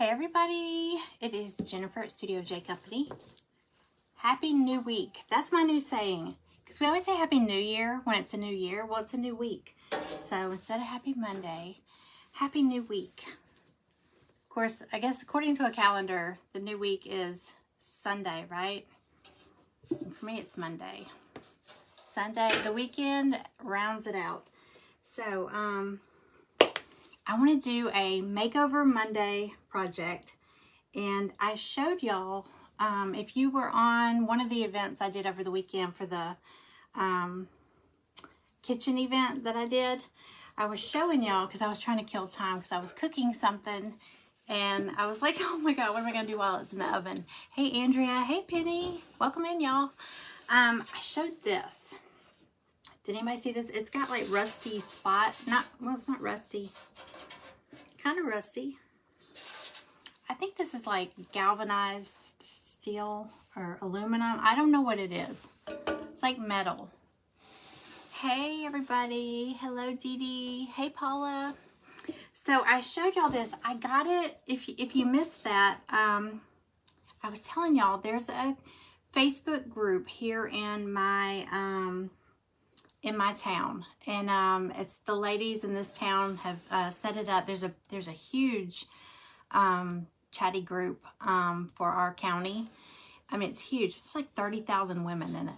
Hey everybody, it is Jennifer at Studio J Company. Happy New Week. That's my new saying. Because we always say Happy New Year when it's a new year. Well, it's a new week. So instead of Happy Monday, Happy New Week. Of course, I guess according to a calendar, the new week is Sunday, right? And for me, it's Monday. Sunday, the weekend rounds it out. So, I want to do a Makeover Monday project, and I showed y'all, if you were on one of the events I did over the weekend for the kitchen event that I did, I was showing y'all because I was trying to kill time because I was cooking something, and I was like, oh my God, what am I going to do while it's in the oven? Hey, Andrea. Hey, Penny. Welcome in, y'all. I showed this. Did anybody see this? It's got like rusty spot. Well, it's not rusty. Kind of rusty. I think this is like galvanized steel or aluminum. I don't know what it is. It's like metal. Hey, everybody. Hello, Dee Dee. Hey, Paula. So I showed y'all this. I got it. If you missed that, I was telling y'all there's a Facebook group here in my town, and it's the ladies in this town have set it up. There's a huge chatty group for our county. I mean, it's huge. It's like 30,000 women in it.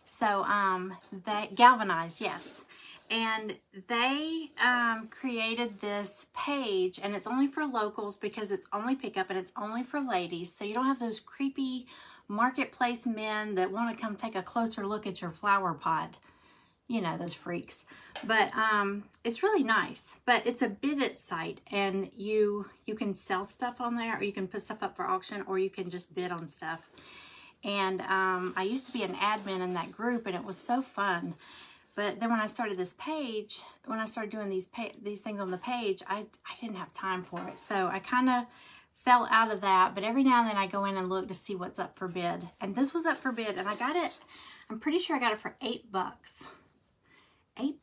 So they galvanized, yes, and they created this page, and it's only for locals because it's only pickup and it's only for ladies. So you don't have those creepy marketplace men that want to come take a closer look at your flower pot. You know, those freaks. But it's really nice. But it's a bid-it site, and you can sell stuff on there, or you can put stuff up for auction, or you can just bid on stuff. And I used to be an admin in that group, and it was so fun. But then when I started this page, when I started doing these things on the page, I didn't have time for it. So I kind of fell out of that. But every now and then I go in and look to see what's up for bid. And this was up for bid, and I got it, I'm pretty sure I got it for $8. $8,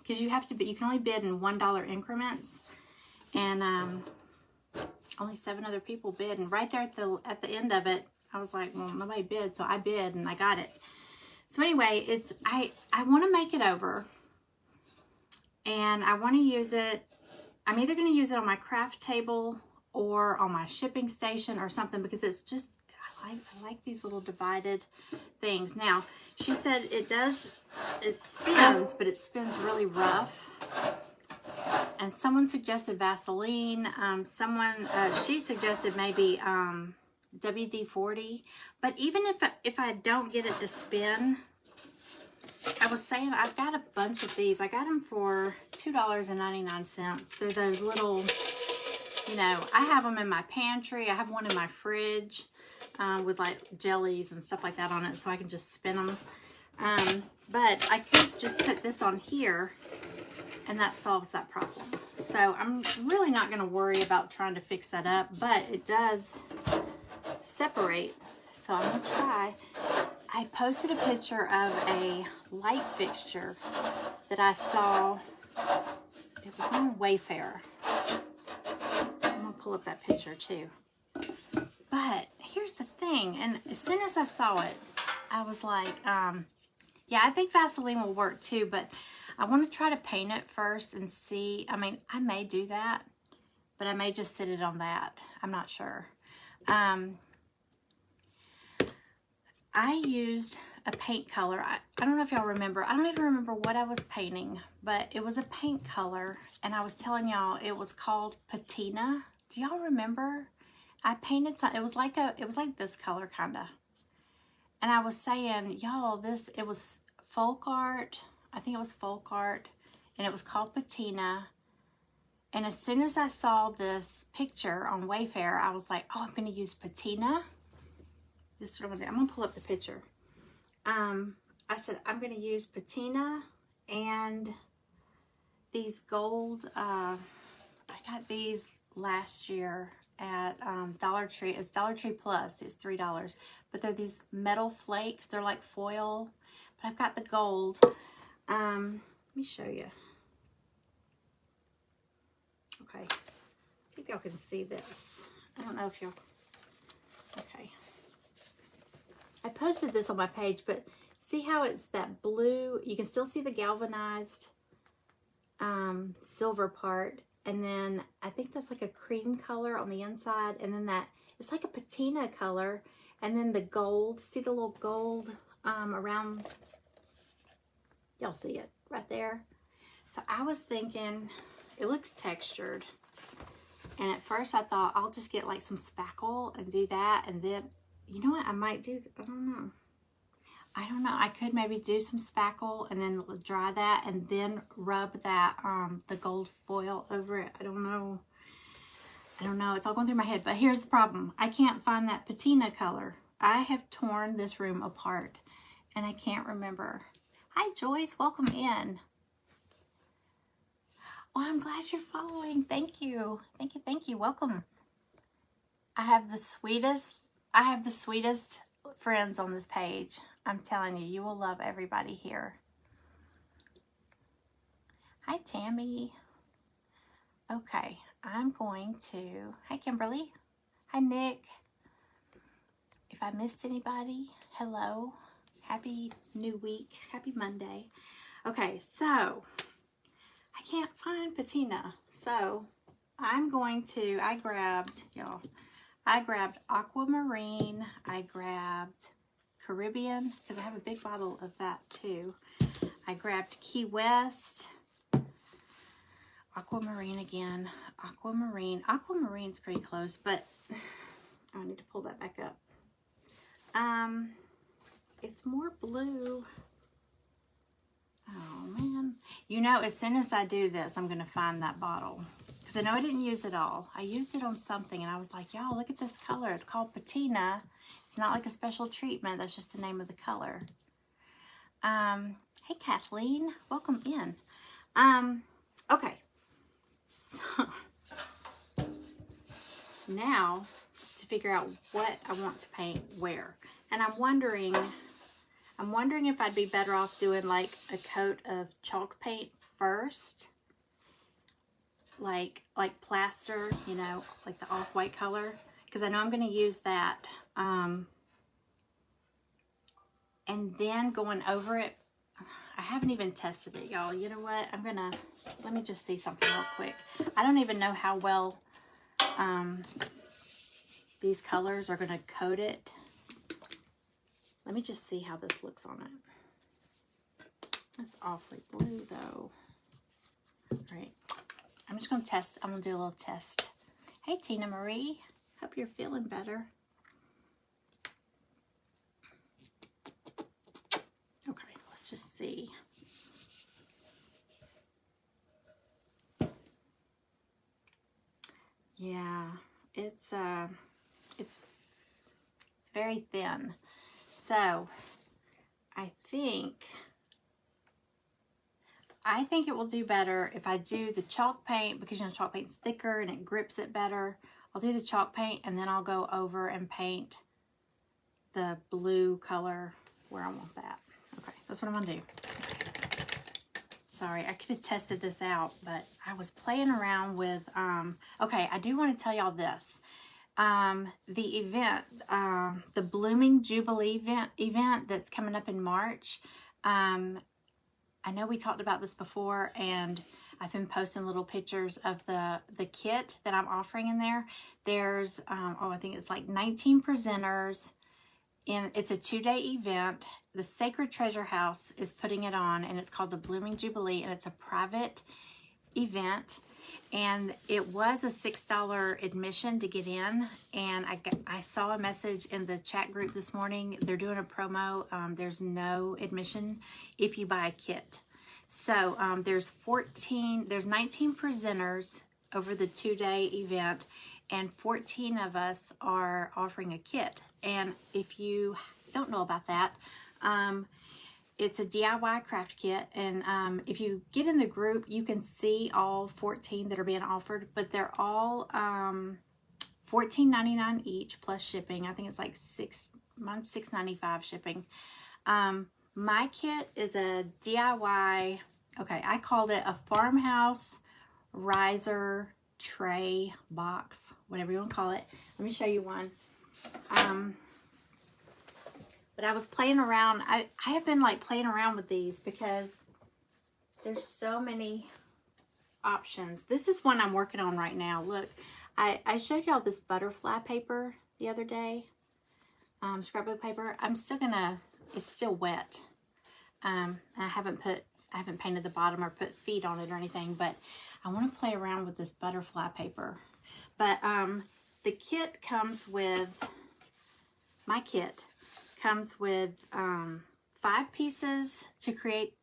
because you can only bid in $1 increments, and only 7 other people bid. And right there at the end of it, I was like, well, nobody bid, so I bid and I got it. So anyway, I want to make it over, and I want to use it. I'm either going to use it on my craft table or on my shipping station or something, because it's just, I like these little divided things. Now, she said it spins, but it spins really rough. And someone suggested Vaseline. She suggested maybe WD-40. But even if I don't get it to spin, I was saying I've got a bunch of these. I got them for $2.99. They're those little, you know, I have them in my pantry. I have one in my fridge. With like jellies and stuff like that on it, so I can just spin them. But I could just put this on here, and that solves that problem. So I'm really not going to worry about trying to fix that up, but it does separate. So I'm going to try. I posted a picture of a light fixture that I saw. It was on Wayfair. I'm going to pull up that picture too. But here's the thing, and as soon as I saw it, I was like, yeah, I think Vaseline will work too, but I want to try to paint it first and see. I mean, I may do that, but I may just sit it on that. I'm not sure. I used a paint color. I don't know if y'all remember. I don't even remember what I was painting, but it was a paint color, and I was telling y'all it was called Patina. Do y'all remember? I painted some, it was like this color kinda. And I was saying, y'all, it was folk art. I think it was folk art, and it was called Patina. And as soon as I saw this picture on Wayfair, I was like, oh, I'm gonna use Patina. This is what I'm gonna pull up the picture. I said, I'm gonna use Patina and these gold, I got these last year at Dollar Tree. It's Dollar Tree Plus. It's $3, but they're these metal flakes. They're like foil, but I've got the gold. Let me show you. Okay, see if hope y'all can see this. I don't know if y'all, okay. I posted this on my page, but see how it's that blue, you can still see the galvanized silver part, and then I think that's like a cream color on the inside, and then that, it's like a patina color, and then the gold, see the little gold around, y'all see it right there? So I was thinking, it looks textured, and at first I thought I'll just get like some spackle and do that, and then, you know what I might do? I don't know. I could maybe do some spackle and then dry that and then rub that, the gold foil over it. I don't know. It's all going through my head, but here's the problem. I can't find that patina color. I have torn this room apart and I can't remember. Hi, Joyce. Welcome in. Oh, I'm glad you're following. Thank you. Thank you. Welcome. I have the sweetest friends on this page. I'm telling you, you will love everybody here. Hi, Tammy. Okay, I'm going to, hi, Kimberly. Hi, Nick. If I missed anybody, hello. Happy new week. Happy Monday. Okay, so I can't find patina. So I'm going to, I grabbed aquamarine. I grabbed Caribbean, because I have a big bottle of that too. I grabbed Key West. Aquamarine again. Aquamarine's pretty close, but I need to pull that back up. It's more blue. Oh man. You know, as soon as I do this, I'm going to find that bottle. Because I know I didn't use it all. I used it on something and I was like, y'all, look at this color. It's called patina. It's not like a special treatment. That's just the name of the color. Hey, Kathleen. Welcome in. Okay. So, now to figure out what I want to paint where. And I'm wondering if I'd be better off doing like a coat of chalk paint first. Like plaster, you know, like the off-white color, because I know I'm going to use that, and then going over it. I haven't even tested it, y'all. You know what, let me just see something real quick. I don't even know how well these colors are going to coat it. Let me just see how this looks on it. It's awfully blue though. All right. I'm just going to test. I'm going to do a little test. Hey, Tina Marie. Hope you're feeling better. Okay, let's just see. Yeah, it's very thin. So, I think it will do better if I do the chalk paint, because, you know, chalk paint's thicker and it grips it better. I'll do the chalk paint and then I'll go over and paint the blue color where I want that. Okay, that's what I'm gonna do. Sorry, I could have tested this out, but I was playing around with, okay, I do want to tell y'all this. The event, the Blooming Jubilee event that's coming up in March, I know we talked about this before, and I've been posting little pictures of the kit that I'm offering in there. There's, I think it's like 19 presenters, and it's a 2-day event. The Sacred Treasure House is putting it on, and it's called the Blooming Jubilee, and it's a private event. And it was a $6 admission to get in, and I saw a message in the chat group this morning. They're doing a promo. There's no admission if you buy a kit. So there's 19 presenters over the 2-day event, and 14 of us are offering a kit. And if you don't know about that, it's a DIY craft kit, and if you get in the group, you can see all 14 that are being offered, but they're all $14.99 each plus shipping. I think it's like mine's $6.95 shipping. My kit is a DIY. Okay, I called it a farmhouse riser tray, box, whatever you want to call it. Let me show you one. But I was playing around. I have been like playing around with these because there's so many options. This is one I'm working on right now. Look, I showed y'all this butterfly paper the other day, scrapbook paper. I'm still gonna, it's still wet. I haven't painted the bottom or put feet on it or anything, but I want to play around with this butterfly paper. But the kit comes with, my kit comes with 5 pieces to create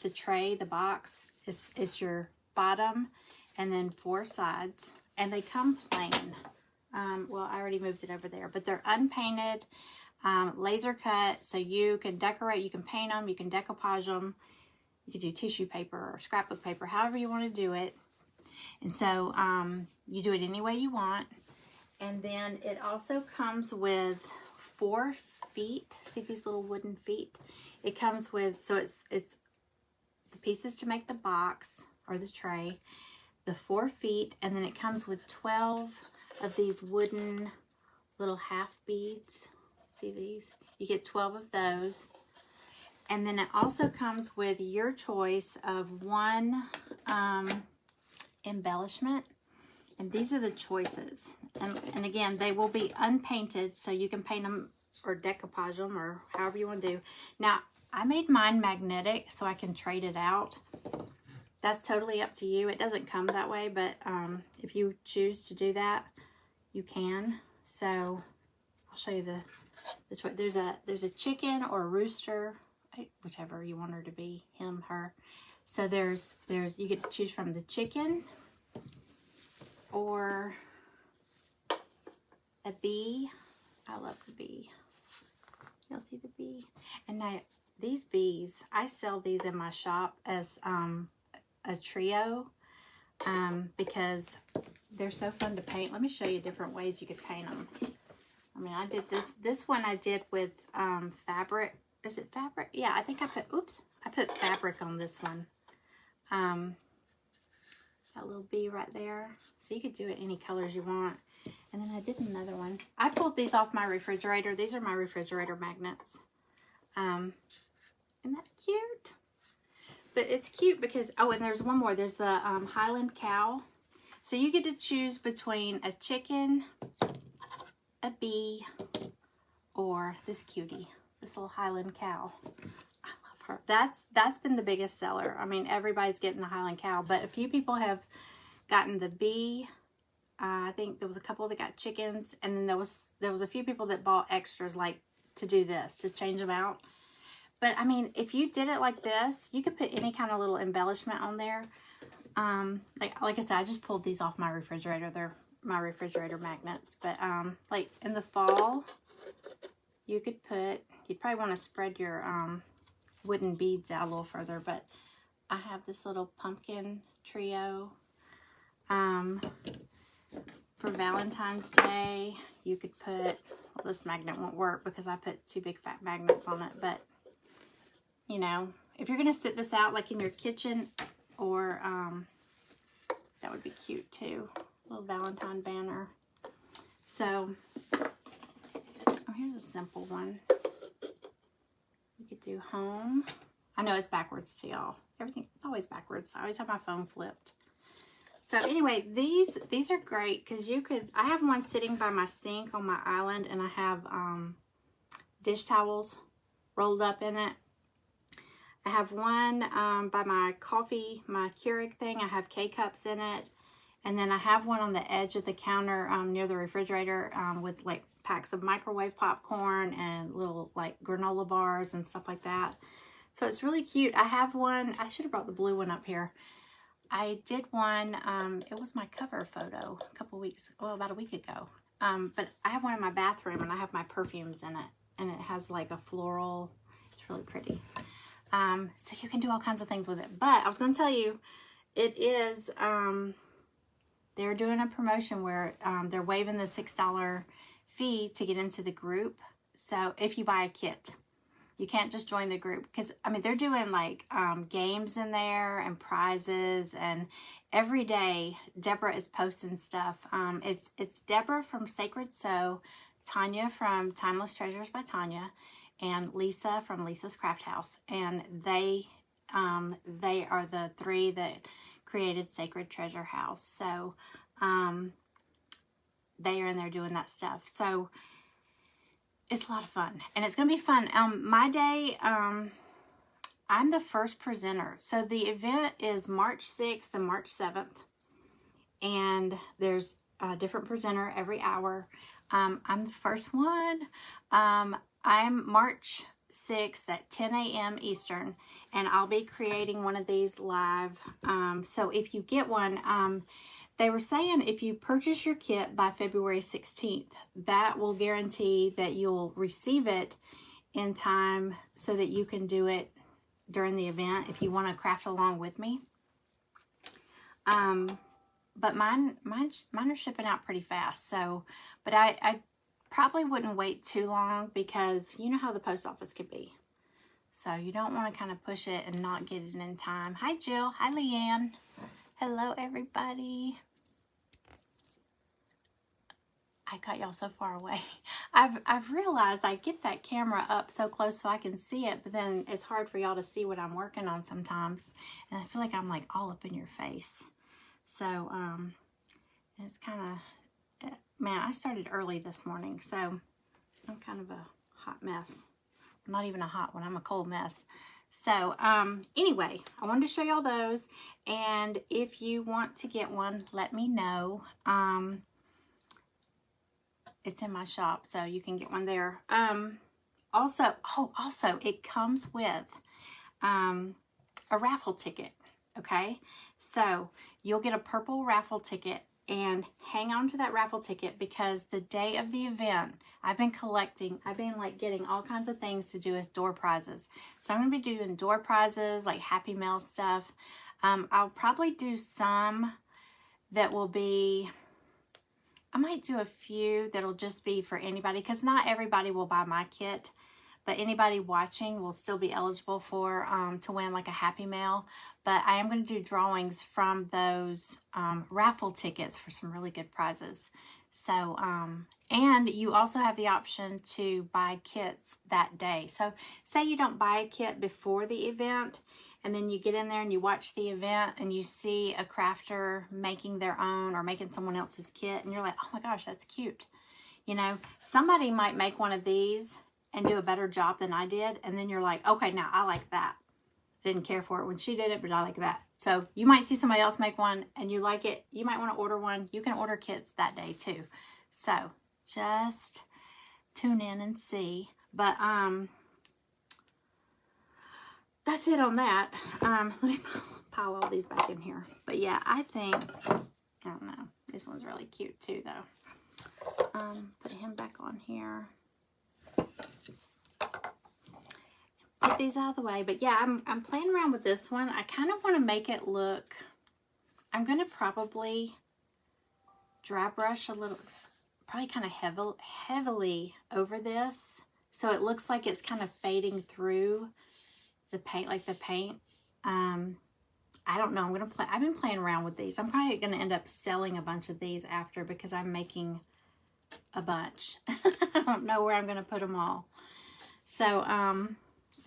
the tray. The box is your bottom, and then 4 sides, and they come plain. Well, I already moved it over there, but they're unpainted, laser cut, so you can decorate, you can paint them, you can decoupage them, you can do tissue paper or scrapbook paper, however you want to do it. And so you do it any way you want. And then it also comes with 4 feet. See these little wooden feet? It comes with, so it's the pieces to make the box or the tray, the 4 feet, and then it comes with 12 of these wooden little half beads. See these? You get 12 of those. And then it also comes with your choice of 1 embellishment. And these are the choices. And again, they will be unpainted, so you can paint them or decoupage them or however you want to do. Now, I made mine magnetic so I can trade it out. That's totally up to you. It doesn't come that way, but if you choose to do that, you can. So I'll show you the choice. There's a chicken or a rooster, whichever you want her to be, him, her. So there's you get to choose from the chicken or a bee. I love the bee. You'll see the bee. And now these bees, I sell these in my shop as a trio because they're so fun to paint. Let me show you different ways you could paint them. I mean, I did this one I did with fabric. Is it fabric? Yeah, I think I put fabric on this one. That little bee right there. So you could do it any colors you want. And then I did another one. I pulled these off my refrigerator. These are my refrigerator magnets. Isn't that cute? But it's cute because, oh, and there's one more. There's the Highland cow. So you get to choose between a chicken, a bee, or this cutie, this little Highland cow. I love her. That's been the biggest seller. I mean, everybody's getting the Highland cow, but a few people have gotten the bee. I think there was a couple that got chickens, and then there was a few people that bought extras, like to do this, to change them out. But I mean, if you did it like this, you could put any kind of little embellishment on there. Like I said, I just pulled these off my refrigerator. They're my refrigerator magnets. But like in the fall, you could put, you'd probably want to spread your wooden beads out a little further. But I have this little pumpkin trio. For Valentine's Day, you could put, well, this magnet won't work because I put 2 big fat magnets on it, but you know, if you're going to sit this out like in your kitchen, or that would be cute too, a little Valentine banner. So, oh, here's a simple one. You could do home. I know it's backwards to y'all. Everything, it's always backwards. I always have my phone flipped. So anyway, these are great because you could, I have one sitting by my sink on my island, and I have dish towels rolled up in it. I have one by my coffee, my Keurig thing. I have K-cups in it. And then I have one on the edge of the counter near the refrigerator with like packs of microwave popcorn and little like granola bars and stuff like that. So it's really cute. I have one, I should have brought the blue one up here. I did one, it was my cover photo a couple weeks, well, about a week ago. But I have one in my bathroom, and I have my perfumes in it, and it has like a floral, it's really pretty. So you can do all kinds of things with it. But I was going to tell you, it is, they're doing a promotion where they're waiving the $6 fee to get into the group. So if you buy a kit. You can't just join the group because, I mean, they're doing like games in there and prizes, and every day Deborah is posting stuff. It's Deborah from Sacred Sew, Tanya from Timeless Treasures by Tanya, and Lisa from Lisa's Craft House. And they are the three that created Sacred Treasure House. So they are in there doing that stuff. So it's a lot of fun, and it's going to be fun. My day, I'm the first presenter. So the event is March 6th and March 7th, and there's a different presenter every hour. I'm the first one. I'm March 6th at 10 a.m. Eastern, and I'll be creating one of these live. So if you get one, they were saying if you purchase your kit by February 16th, that will guarantee that you'll receive it in time so that you can do it during the event if you want to craft along with me. But mine are shipping out pretty fast. So, but I probably wouldn't wait too long because you know how the post office could be. So you don't want to kind of push it and not get it in time. Hi, Jill. Hi, Leanne. Hello, everybody. I got y'all so far away. I've realized I get that camera up so close so I can see it, but then it's hard for y'all to see what I'm working on sometimes. And I feel like I'm like all up in your face. So, it's kind of, man, I started early this morning, so I'm kind of a hot mess. I'm not even a hot one, I'm a cold mess. So, anyway, I wanted to show y'all those. And if you want to get one, let me know. It's in my shop, so you can get one there. Also, it comes with a raffle ticket, okay? So you'll get a purple raffle ticket, and hang on to that raffle ticket because the day of the event, I've been like getting all kinds of things to do as door prizes. So I'm going to be doing door prizes, like Happy Mail stuff. I'll probably do some that will be... I might do a few that'll just be for anybody because not everybody will buy my kit, but anybody watching will still be eligible for to win like a Happy Mail. But I am going to do drawings from those raffle tickets for some really good prizes. So, and you also have the option to buy kits that day. So say you don't buy a kit before the event, and then you get in there and you watch the event and you see a crafter making their own or making someone else's kit, and you're like, oh my gosh, that's cute. You know, somebody might make one of these and do a better job than I did, and then you're like, okay, now I like that. I didn't care for it when she did it, but I like that. So you might see somebody else make one and you like it. You might want to order one. You can order kits that day too. So just tune in and see. But that's it on that. Let me pile all these back in here. But yeah, I think, I don't know. This one's really cute too though. Put him back on here. Get these out of the way. But yeah, I'm playing around with this one. I kind of want to make it look, I'm going to probably dry brush a little, probably kind of heavily over this. So it looks like it's kind of fading through the paint, like the paint. I don't know. I've been playing around with these. I'm probably going to end up selling a bunch of these after because I'm making a bunch. I don't know where I'm going to put them all. So,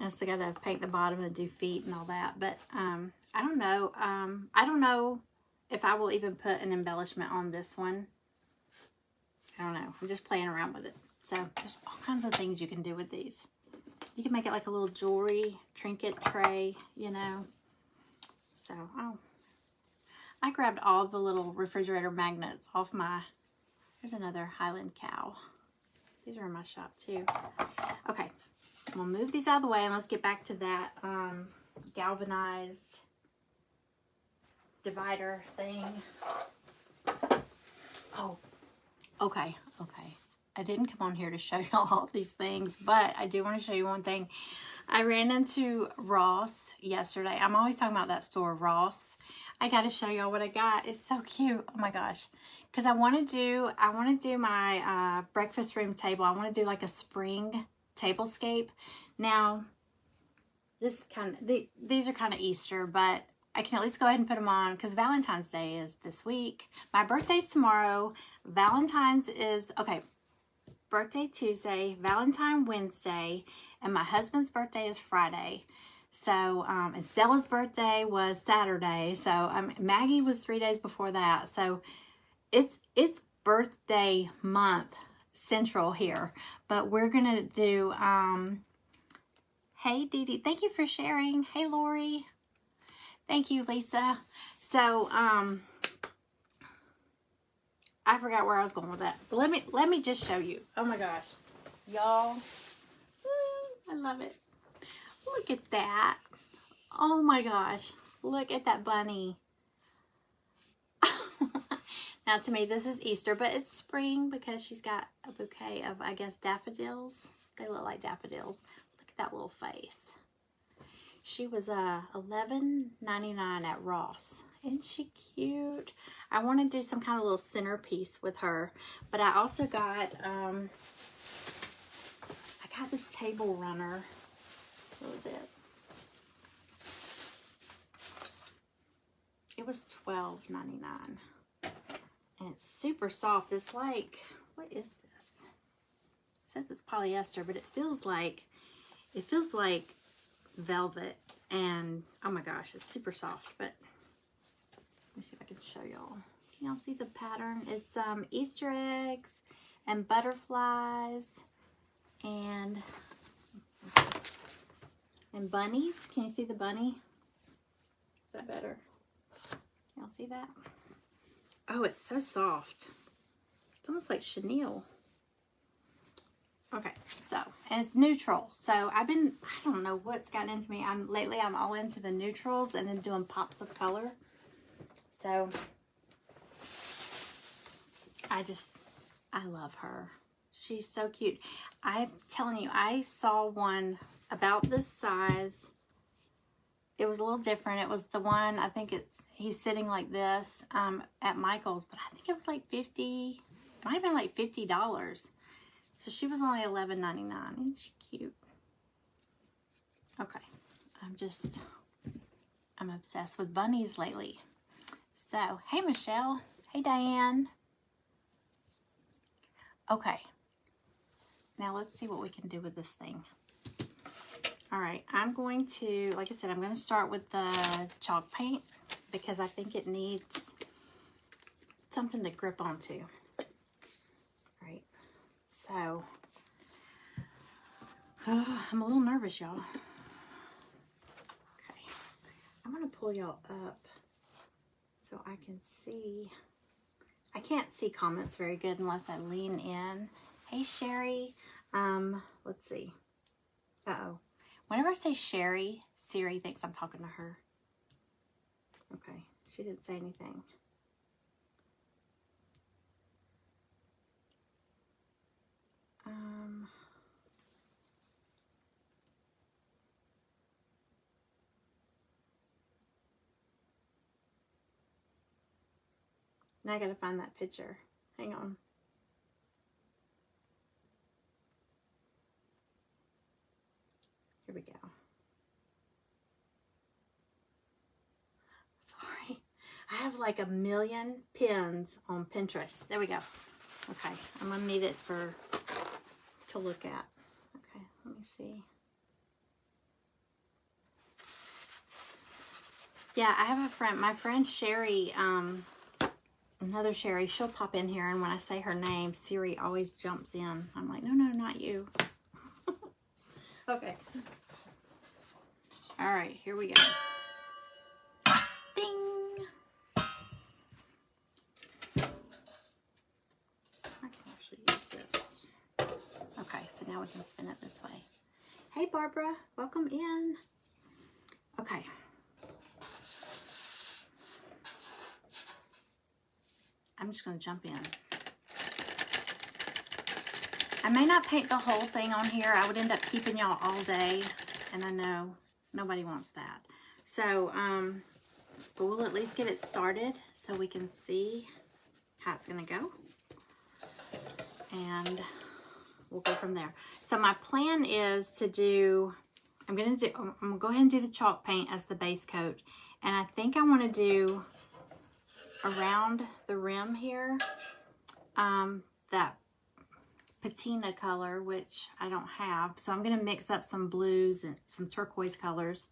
I still got to paint the bottom and do feet and all that. But, I don't know. I don't know if I will even put an embellishment on this one. I don't know. I'm just playing around with it. So, there's all kinds of things you can do with these. You can make it like a little jewelry trinket tray, you know. So, I grabbed all the little refrigerator magnets off my, there's another Highland cow. These are in my shop too. Okay, we'll move these out of the way and let's get back to that galvanized divider thing. Oh, okay. I didn't come on here to show y'all all these things, but I do want to show you one thing. I ran into Ross yesterday. I'm always talking about that store, Ross. I got to show y'all what I got. It's so cute. Oh my gosh. Because I want to do my breakfast room table. I want to do like a spring tablescape. Now, this is kind of, these are kind of Easter, but I can at least go ahead and put them on because Valentine's Day is this week. My birthday's tomorrow. Valentine's is, okay, birthday Tuesday, Valentine Wednesday, and my husband's birthday is Friday. So, and Stella's birthday was Saturday. So, Maggie was 3 days before that. So, it's birthday month central here. But we're going to do, hey, Dee Dee, thank you for sharing. Hey, Lori. Thank you, Lisa. So, I forgot where I was going with that. But let me just show you. Oh my gosh. Y'all. I love it. Look at that. Oh my gosh. Look at that bunny. Now to me this is Easter, but it's spring because she's got a bouquet of, I guess, daffodils. They look like daffodils. Look at that little face. She was $11.99 at Ross. Isn't she cute? I want to do some kind of little centerpiece with her. But I also got, I got this table runner. What was it? It was $12.99. And it's super soft. It's like, what is this? It says it's polyester, but it feels like velvet. And oh my gosh, it's super soft. But let me see if I can show y'all. Can y'all see the pattern? It's Easter eggs and butterflies and bunnies. Can you see the bunny? Is that better? Y'all see that? Oh, it's so soft. It's almost like chenille. Okay, so, and it's neutral. So I don't know what's gotten into me. Lately I'm all into the neutrals and then doing pops of color. So I love her. She's so cute. I'm telling you, I saw one about this size. It was a little different. It was the one, I think he's sitting like this at Michael's, but I think it was like $50. It might have been like $50. So she was only $11.99. Isn't she cute? Okay. I'm obsessed with bunnies lately. So, hey Michelle. Hey Diane. Okay. Now let's see what we can do with this thing. All right, I'm going to, like I said, I'm going to start with the chalk paint because I think it needs something to grip onto. All right, so I'm a little nervous, y'all. Okay, I'm going to pull y'all up so I can see. I can't see comments very good unless I lean in. Hey, Sherry. Let's see. Uh-oh. Whenever I say Sherry, Siri thinks I'm talking to her. Okay, she didn't say anything. Now I gotta find that picture. Hang on. Here we go. Sorry. I have like a million pins on Pinterest. There we go. Okay, I'm gonna need it to look at. Okay, let me see. Yeah, I have a friend, my friend Sherry, another Sherry, she'll pop in here, and when I say her name, Siri always jumps in. I'm like, no, not you. Okay. All right, here we go. Ding! I can actually use this. Okay, so now we can spin it this way. Hey, Barbara, welcome in. Okay. I'm just going to jump in. I may not paint the whole thing on here. I would end up keeping y'all all day, and I know nobody wants that. So, but we'll at least get it started so we can see how it's going to go. And we'll go from there. So my plan is to do, I'm gonna go ahead and do the chalk paint as the base coat. And I think I want to do around the rim here, that patina color, which I don't have. So I'm going to mix up some blues and some turquoise colors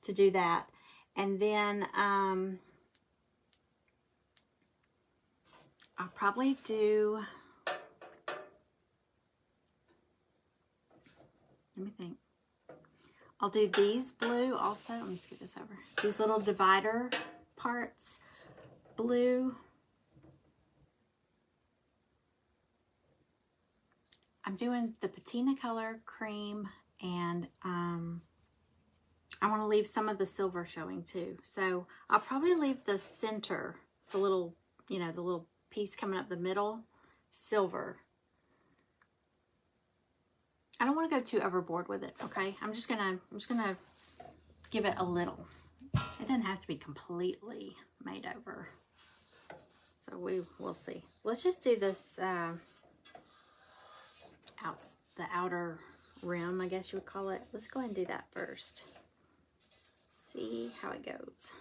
to do that. And then I'll probably do, let me think. I'll do these blue also. Let me scoot this over. These little divider parts, blue. I'm doing the patina color, cream, and I want to leave some of the silver showing too. So I'll probably leave the center, the little, you know, the little piece coming up the middle, silver. I don't want to go too overboard with it, okay? I'm just gonna give it a little. It doesn't have to be completely made over. So we'll see. Let's just do this the outer rim, I guess you would call it. Let's go ahead and do that first. See how it goes.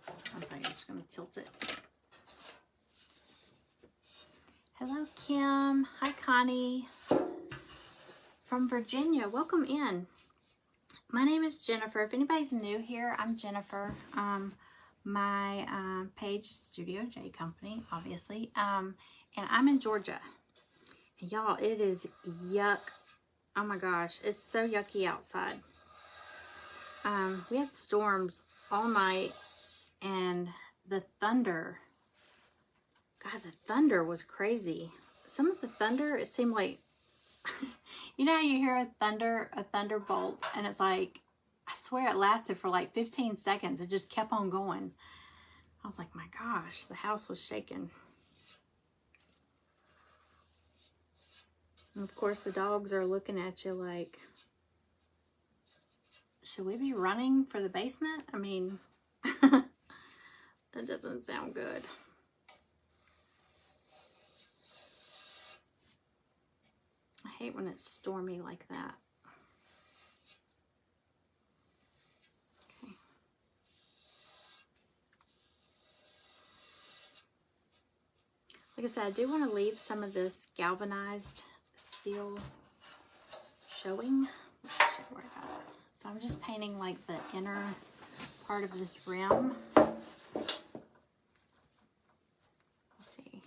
I think I'm just gonna tilt it. Hello, Kim. Hi, Connie. From Virginia, welcome in. My name is Jennifer. If anybody's new here, I'm Jennifer. My page is Studio J Company, obviously. And I'm in Georgia. And y'all, it is yuck. Oh my gosh, it's so yucky outside. We had storms all night, and the thunder, God, the thunder was crazy. Some of the thunder, it seemed like, you know how you hear a thunderbolt, and it's like, I swear it lasted for like 15 seconds. It just kept on going. I was like, my gosh, the house was shaking. And of course, the dogs are looking at you like, should we be running for the basement? I mean, that doesn't sound good. I hate when it's stormy like that. Okay. Like I said, I do want to leave some of this galvanized steel showing. So I'm just painting like the inner part of this rim. Let's see.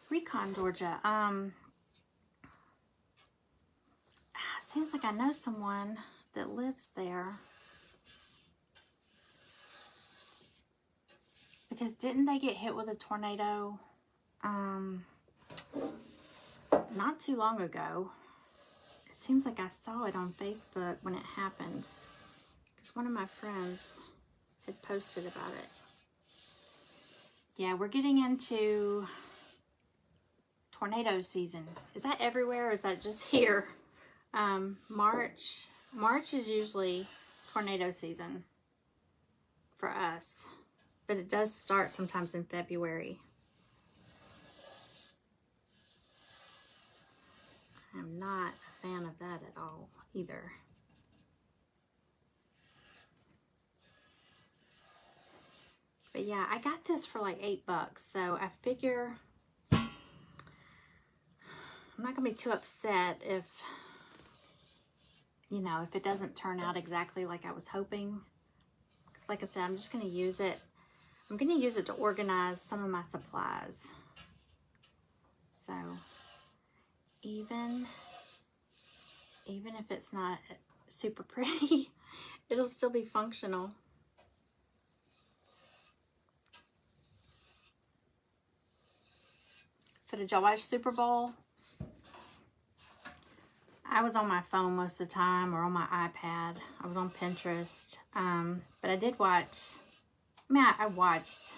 Recon, Georgia. Seems like I know someone that lives there. Because didn't they get hit with a tornado not too long ago? It seems like I saw it on Facebook when it happened, because one of my friends had posted about it. Yeah, we're getting into tornado season. Is that everywhere, or is that just here? March is usually tornado season for us, but it does start sometimes in February. I'm not a fan of that at all either. But yeah, I got this for like $8, so I figure I'm not gonna be too upset if, you know, if it doesn't turn out exactly like I was hoping. Because like I said, I'm just gonna use it. I'm gonna use it to organize some of my supplies. So even if it's not super pretty, it'll still be functional. So did y'all watch Super Bowl? I was on my phone most of the time, or on my iPad. I was on Pinterest. But I did watch, I mean, I watched,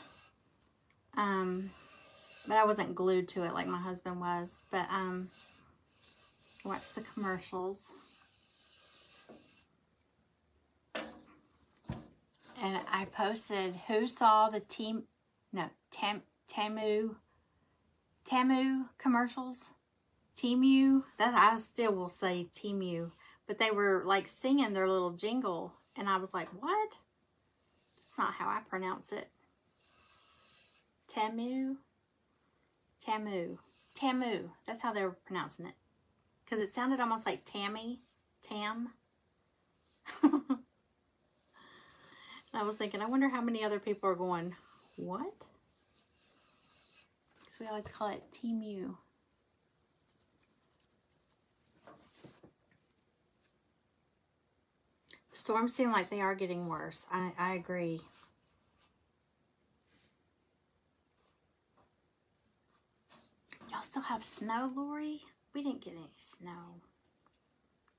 but I wasn't glued to it like my husband was. But I watched the commercials. And I posted, who saw the no, Tamu commercials. Temu, that I still will say Temu, but they were like singing their little jingle, and I was like, what? That's not how I pronounce it. Tamu. That's how they were pronouncing it, because it sounded almost like Tam. I was thinking, I wonder how many other people are going, what? Because we always call it Temu. Storms seem like they are getting worse. I agree. Y'all still have snow, Lori? We didn't get any snow.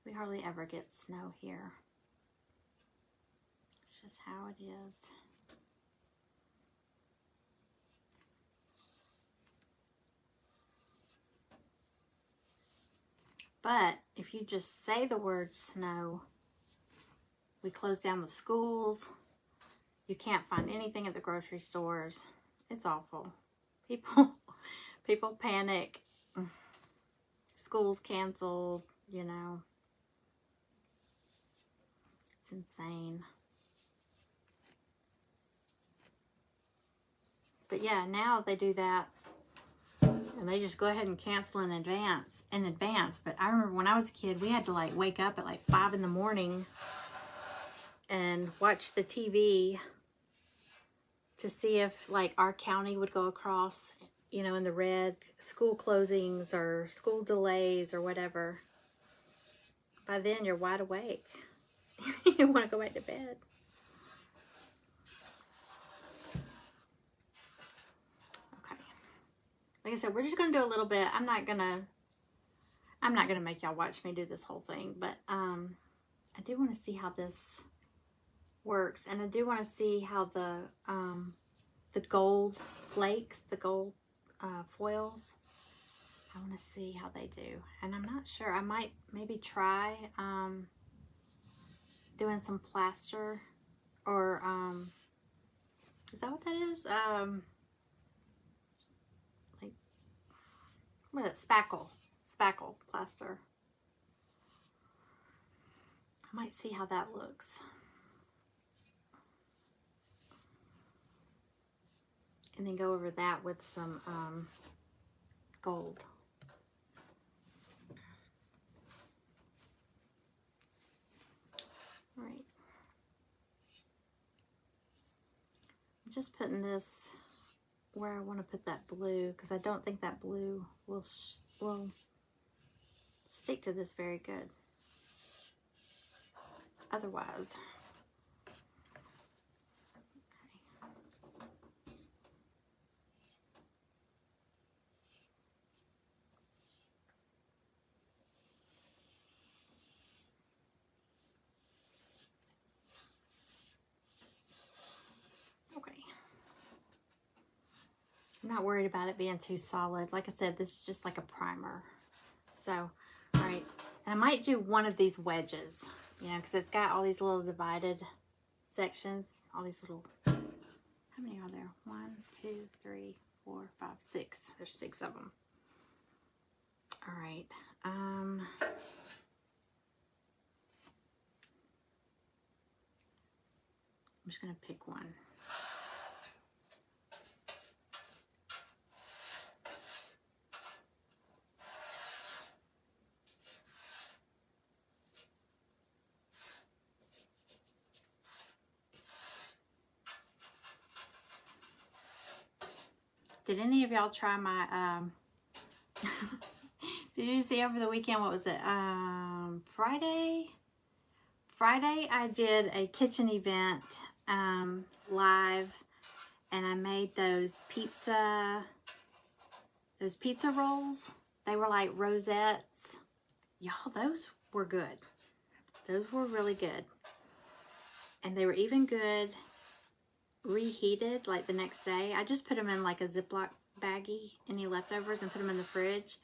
We hardly ever get snow here. It's just how it is. But if you just say the word snow, we close down the schools. You can't find anything at the grocery stores. It's awful. People panic. Schools canceled, you know. It's insane. But yeah, now they do that. And they just go ahead and cancel in advance. But I remember when I was a kid, we had to like wake up at like 5 in the morning and watch the TV to see if like our county would go across, you know, in the red, school closings or school delays or whatever. By then you're wide awake. You want to go back to bed. Okay. Like I said, we're just going to do a little bit. I'm not going to make y'all watch me do this whole thing, but I do want to see how this works, and I do want to see how the gold flakes, the gold foils, I want to see how they do. And I'm not sure, I might maybe try doing some plaster, or is that what that is? Like, what is it? Spackle plaster. I might see how that looks. And then go over that with some gold. All right. I'm just putting this where I want to put that blue, because I don't think that blue will stick to this very good otherwise. Okay. I'm not worried about it being too solid. Like I said, this is just like a primer. So, all right. And I might do one of these wedges, you know, because it's got all these little divided sections, all these little, how many are there? 1, 2, 3, 4, 5, 6. There's 6 of them. All right. I'm just going to pick one. Did any of y'all try my, did you see over the weekend, what was it, Friday I did a kitchen event, live, and I made those pizza rolls. They were like rosettes. Y'all, those were good. Those were really good. And they were even good reheated like the next day. I just put them in like a Ziploc baggie, any leftovers, and put them in the fridge,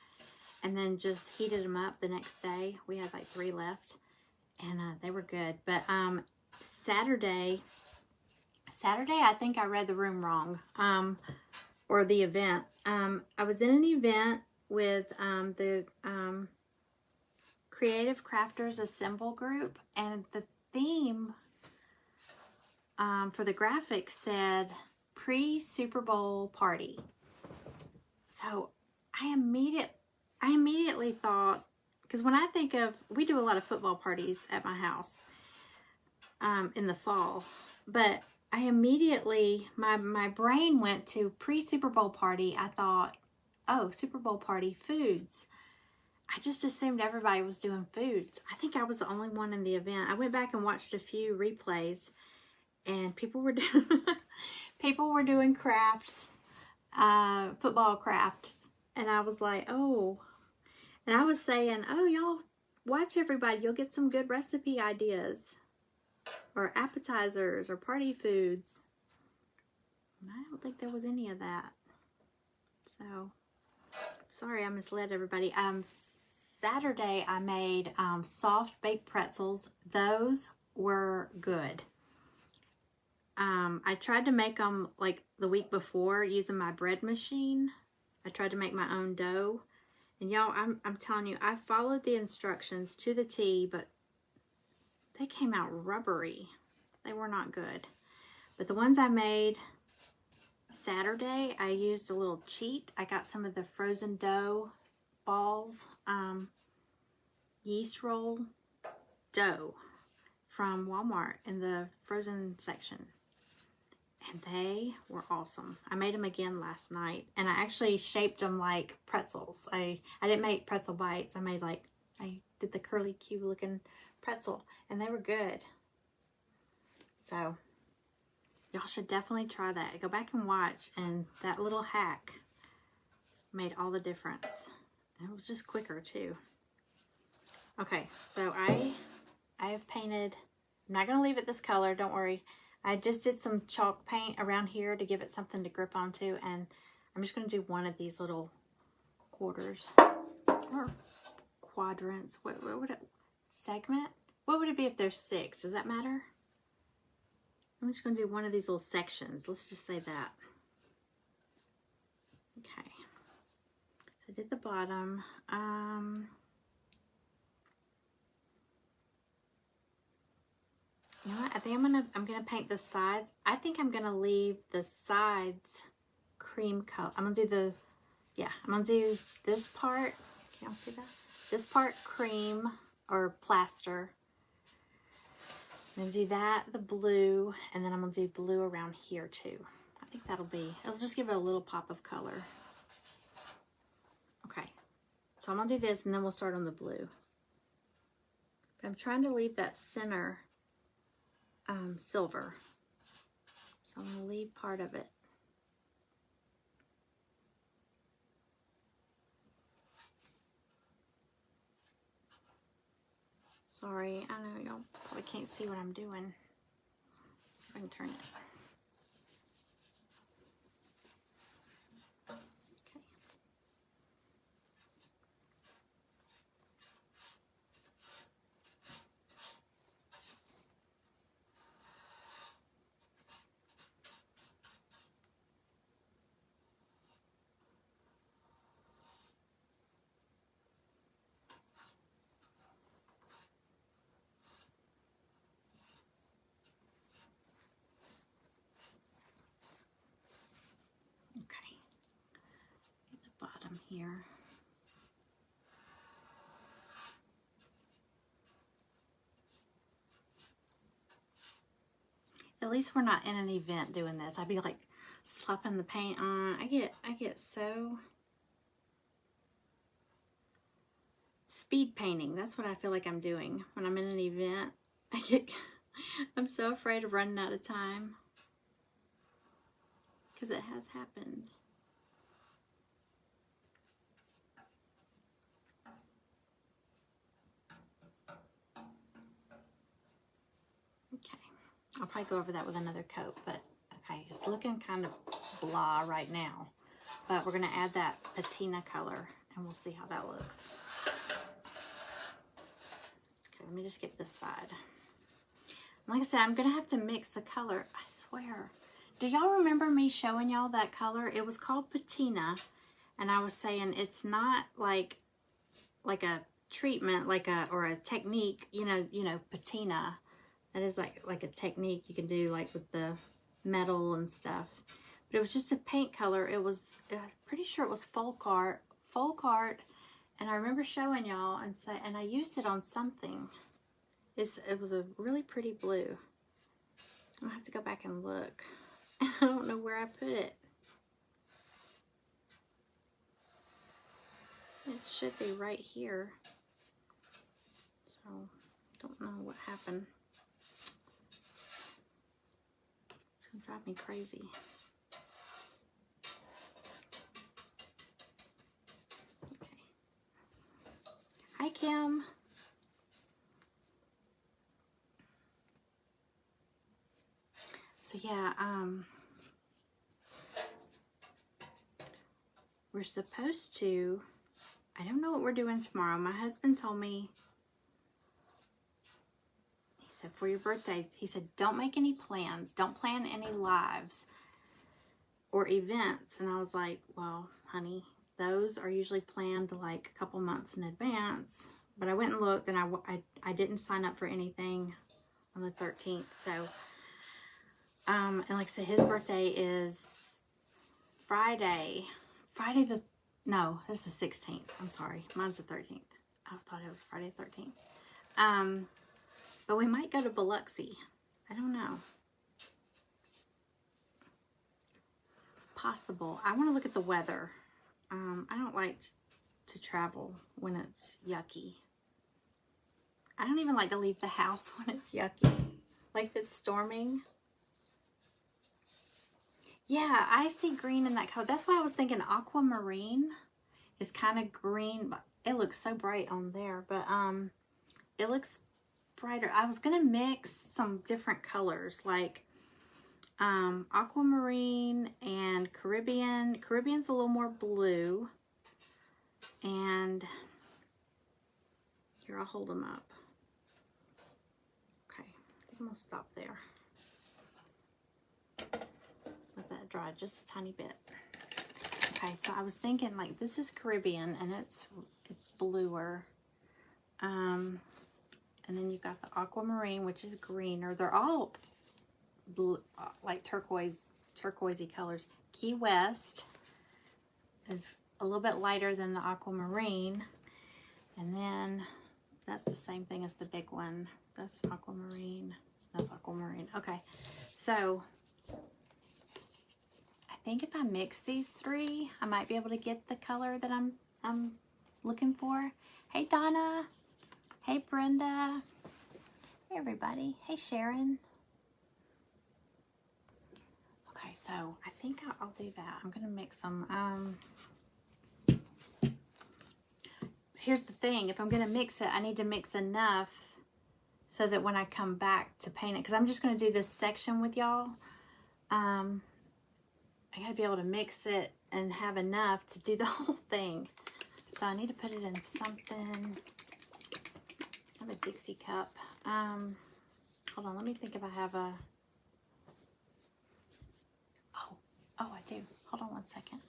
and then just heated them up the next day. We had like 3 left, and they were good. But Saturday Saturday, I think I read the room wrong, or the event. I was in an event with the Creative Crafters Assemble group, and the theme for the graphics said pre-Super Bowl party. So I immediately thought, because when I think of, we do a lot of football parties at my house in the fall, but I immediately, my brain went to pre-Super Bowl party. I thought, oh, Super Bowl party, foods. I just assumed everybody was doing foods. I think I was the only one in the event. I went back and watched a few replays, and people were doing, people were doing crafts, football crafts. And I was like, oh, and I was saying, oh, y'all watch everybody. You'll get some good recipe ideas or appetizers or party foods. And I don't think there was any of that. So, sorry I misled everybody. Saturday I made soft baked pretzels. Those were good. I tried to make them like the week before using my bread machine. I tried to make my own dough. And y'all, I'm telling you, I followed the instructions to the T, but they came out rubbery. They were not good. But the ones I made Saturday, I used a little cheat. I got some of the frozen dough balls, yeast roll dough from Walmart in the frozen section. And they were awesome. I made them again last night, and I actually shaped them like pretzels. I didn't make pretzel bites. I did the curly Q looking pretzel, and they were good. So y'all should definitely try that. Go back and watch, and that little hack made all the difference. And it was just quicker too. Okay, so I have painted. I'm not gonna leave it this color, don't worry. I just did some chalk paint around here to give it something to grip onto, and I'm just going to do one of these little quarters or quadrants. What would it, segment? What would it be if there's 6? Does that matter? I'm just going to do one of these little sections. Let's just say that. Okay. So I did the bottom. You know what? I think I'm gonna paint the sides. I think I'm gonna leave the sides cream color. I'm gonna do this part. Can y'all see that? This part cream or plaster. I'm gonna do that, the blue, and then I'm gonna do blue around here too. I think it'll just give it a little pop of color. Okay, so I'm gonna do this and then we'll start on the blue. But I'm trying to leave that center silver. So I'm gonna leave part of it. Sorry, I know y'all probably can't see what I'm doing. See if I can turn it. Okay, at the bottom here. At least we're not in an event doing this. I'd be like slapping the paint on. I get so speed painting. That's what I feel like I'm doing when I'm in an event. I'm so afraid of running out of time. Because it has happened. Okay, I'll probably go over that with another coat, but okay, it's looking kind of blah right now. But we're gonna add that patina color and we'll see how that looks. Okay, let me just get this side. Like I said, I'm going to have to mix the color. I swear. Do y'all remember me showing y'all that color? It was called patina. And I was saying it's not like a treatment, or a technique, you know, patina. That is like a technique you can do like with the metal and stuff. But it was just a paint color. It was, pretty sure it was folk art. And I remember showing y'all and I used it on something. It was a really pretty blue. I'm gonna have to go back and look. I don't know where I put it. It should be right here. So, don't know what happened. It's gonna drive me crazy. Okay. Hi, Kim. So yeah, we're supposed to, I don't know what we're doing tomorrow. My husband told me, he said, for your birthday, he said, don't make any plans. Don't plan any lives or events. And I was like, well, honey, those are usually planned like a couple months in advance. But I went and looked, and I didn't sign up for anything on the 13th. So, and like I said, his birthday is Friday. No, this is the 16th. I'm sorry. Mine's the 13th. I thought it was Friday the 13th. But we might go to Biloxi. I don't know. It's possible. I want to look at the weather. I don't like to travel when it's yucky. I don't even like to leave the house when it's yucky. Like if it's storming. Yeah, I see green in that color. That's why I was thinking aquamarine is kind of green, but it looks so bright on there. But it looks brighter. I was gonna mix some different colors, like aquamarine and Caribbean. Caribbean's a little more blue. And here, I'll hold them up. Okay, I'm gonna stop there. Let that dry just a tiny bit. Okay, so I was thinking like this is Caribbean and it's bluer. And then you got the aquamarine, which is greener. They're all blue, like turquoisey colors. Key West is a little bit lighter than the aquamarine. And then that's the same thing as the big one. That's aquamarine. That's aquamarine. Okay, so I think if I mix these three, I might be able to get the color that I'm looking for. Hey, Donna. Hey, Brenda. Hey, everybody. Hey, Sharon. Okay, so I think I'll do that. I'm gonna mix them. Here's the thing. If I'm gonna mix it, I need to mix enough so that when I come back to paint it, because I'm just gonna do this section with y'all. I gotta be able to mix it and have enough to do the whole thing. So I need to put it in something. I have a Dixie cup. Hold on, let me think if I have a... Oh, I do. Hold on one second.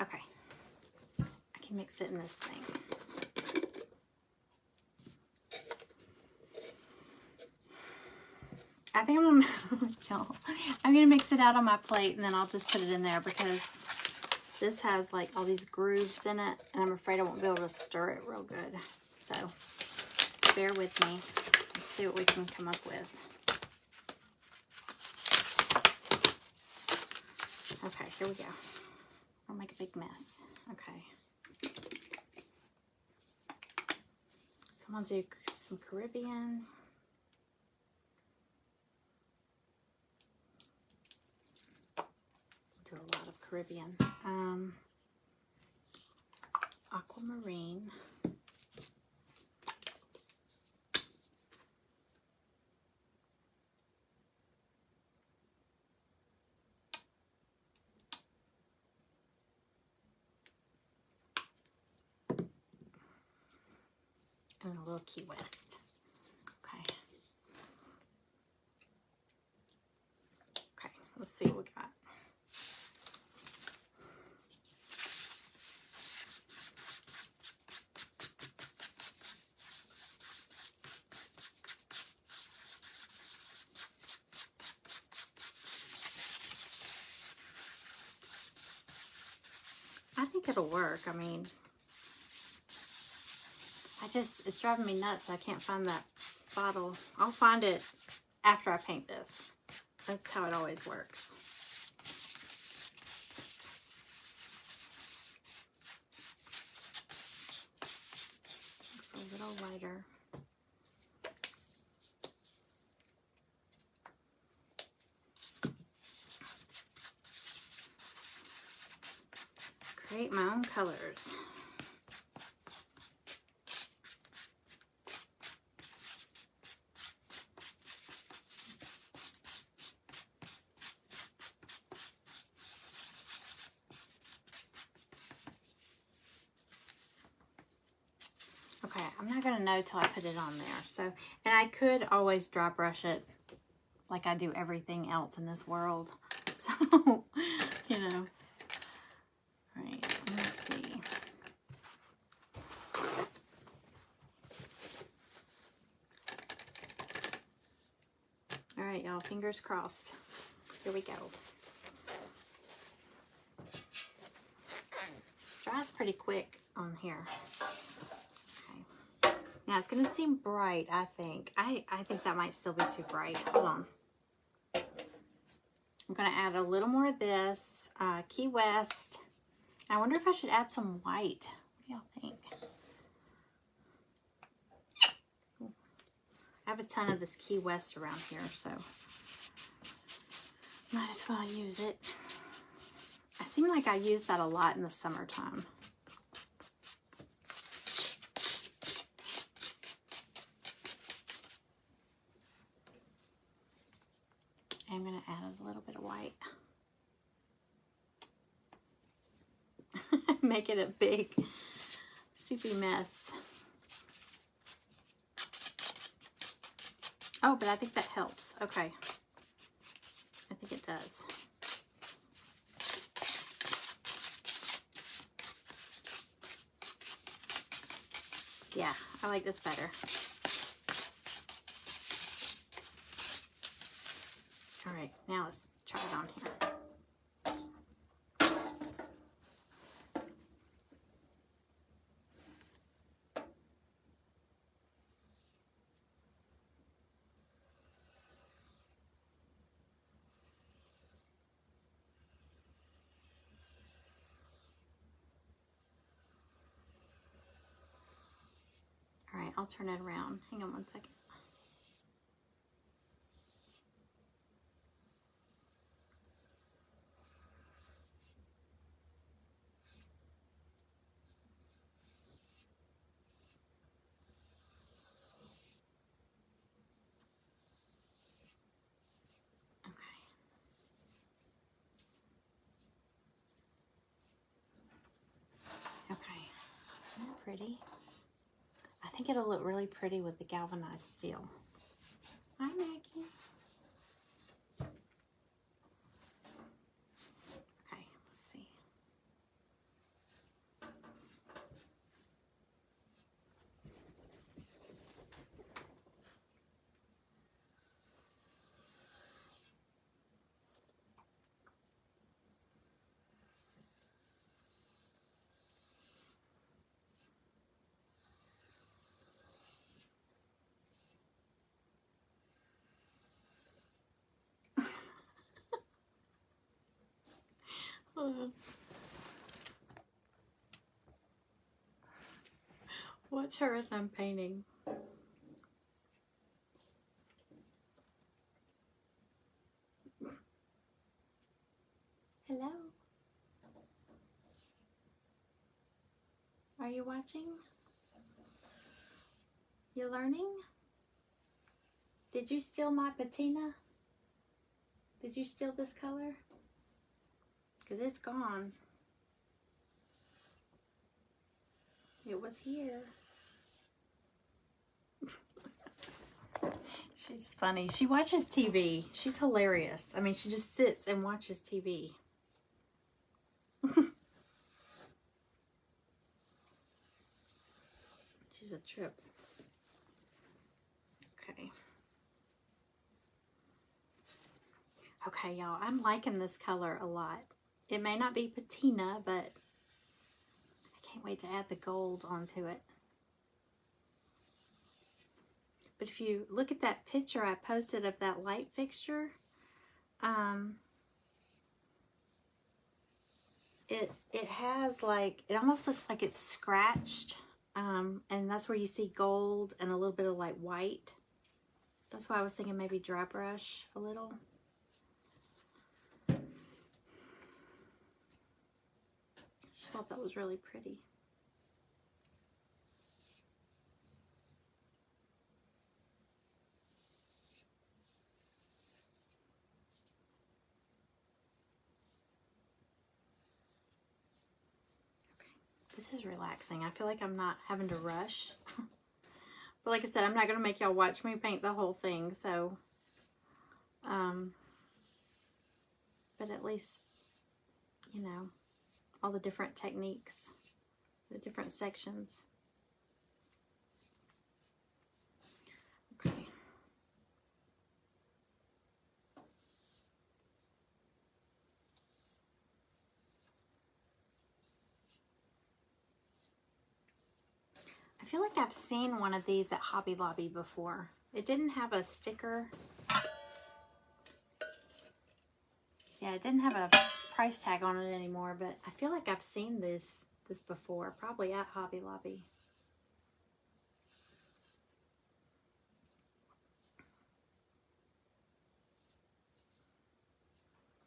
Okay, I can mix it in this thing. I think I'm gonna mix it out on my plate and then I'll just put it in there because this has like all these grooves in it and I'm afraid I won't be able to stir it real good. So bear with me. Let's see what we can come up with. Okay, here we go. I'll make a big mess. Okay. So I'm gonna do some Caribbean. Caribbean. Aquamarine. And a little Key West. Okay. Okay, let's see what we got. I think it'll work. I mean, it's driving me nuts. I can't find that bottle. I'll find it after I paint this. That's how it always works. Looks a little lighter. Create my own colors. Okay, I'm not going to know till I put it on there. So, and I could always dry brush it like I do everything else in this world. So, you know. All right, let's see. All right, y'all, fingers crossed. Here we go. Dries pretty quick on here. Okay. Now it's gonna seem bright, I think. I think that might still be too bright. Hold on. I'm gonna add a little more of this, Key West. I wonder if I should add some white. What do y'all think? I have a ton of this Key West around here, so might as well use it. I seem like I use that a lot in the summertime. I'm going to add a little bit of white. Make it a big, soupy mess. Oh, but I think that helps. Okay. I think it does. Yeah, I like this better. All right, now let's try it on here. All right, I'll turn it around. Hang on one second. Okay, isn't that pretty? I think it'll look really pretty with the galvanized steel. Hi, Maggie. Okay, let's see. Watch her as I'm painting. Hello. Are you watching? You learning? Did you steal my patina? Did you steal this color? Because it's gone. It was here. She's funny. She watches TV. She's hilarious. I mean, she just sits and watches TV. She's a trip. Okay. Okay, y'all. I'm liking this color a lot. It may not be patina, but I can't wait to add the gold onto it. But if you look at that picture I posted of that light fixture, it has like, it almost looks like it's scratched, and that's where you see gold and a little bit of like white. That's why I was thinking maybe dry brush a little. Just thought that was really pretty. This is relaxing. I feel like I'm not having to rush. But like I said, I'm not going to make y'all watch me paint the whole thing. So, but at least, you know, all the different techniques, the different sections. Okay. I feel like I've seen one of these at Hobby Lobby before. It didn't have a sticker. Yeah, it didn't have a price tag on it anymore, but I feel like I've seen this before, probably at Hobby Lobby.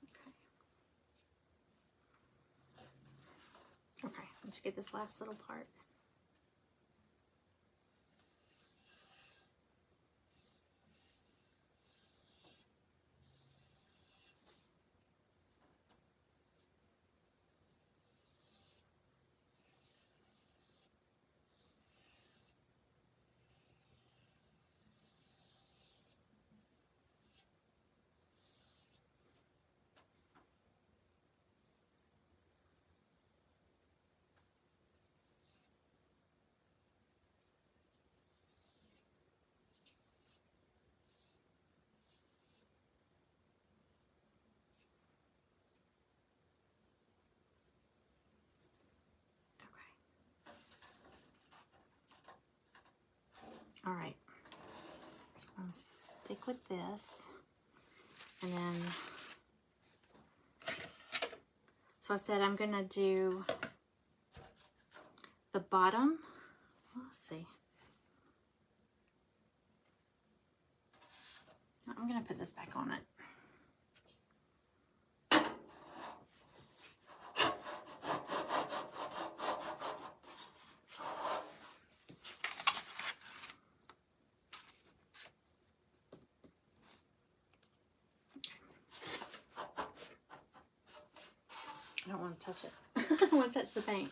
Okay. Okay, let's get this last little part. All right, so I'm going to stick with this, and then, so I said I'm going to do the bottom. Let's see. I'm going to put this back on it. I don't want to touch it. I don't want to touch the paint.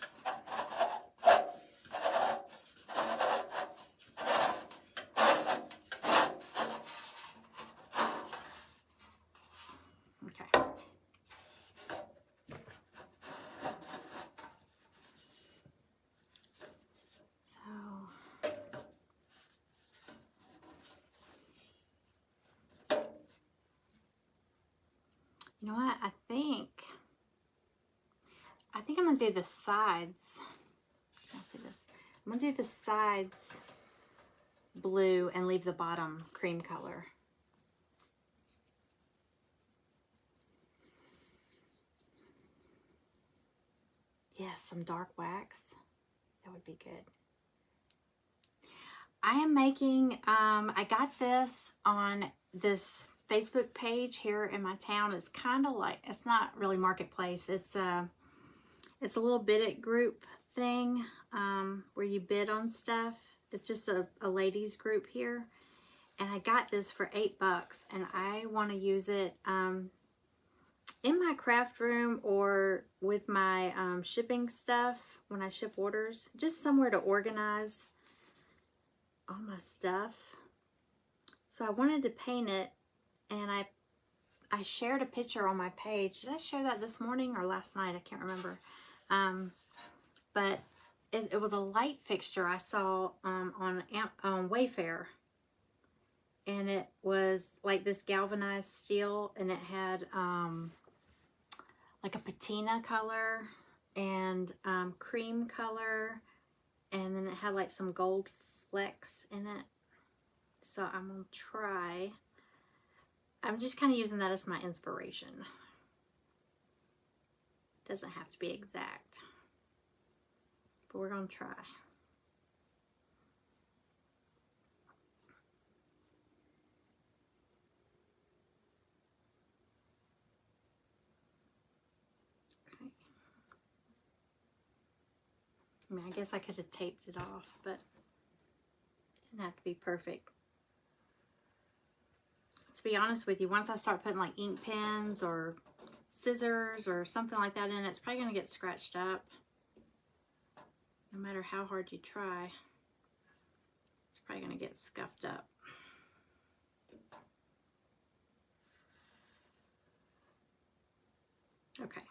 Okay. So, you know what? I think I'm going to do the sides. Let's see this. I'm going to do the sides blue and leave the bottom cream color. Yes, some dark wax. That would be good. I am making, I got this on this Facebook page here in my town. It's kind of like, it's not really marketplace. It's a little bidget group thing where you bid on stuff. It's just a ladies group here. And I got this for $8 and I want to use it in my craft room or with my shipping stuff when I ship orders. Just somewhere to organize all my stuff. So I wanted to paint it, and I shared a picture on my page. Did I share that this morning or last night? I can't remember. But it was a light fixture I saw on Wayfair. And it was like this galvanized steel, and it had like a patina color and cream color, and then it had like some gold flecks in it. So I'm gonna try. I'm just kind of using that as my inspiration. Doesn't have to be exact, but we're gonna try. Okay. I mean, I guess I could have taped it off, but it didn't have to be perfect. To be honest with you, once I start putting like ink pens or scissors or something like that in, it's probably going to get scratched up. No matter how hard you try, it's probably going to get scuffed up. Okay.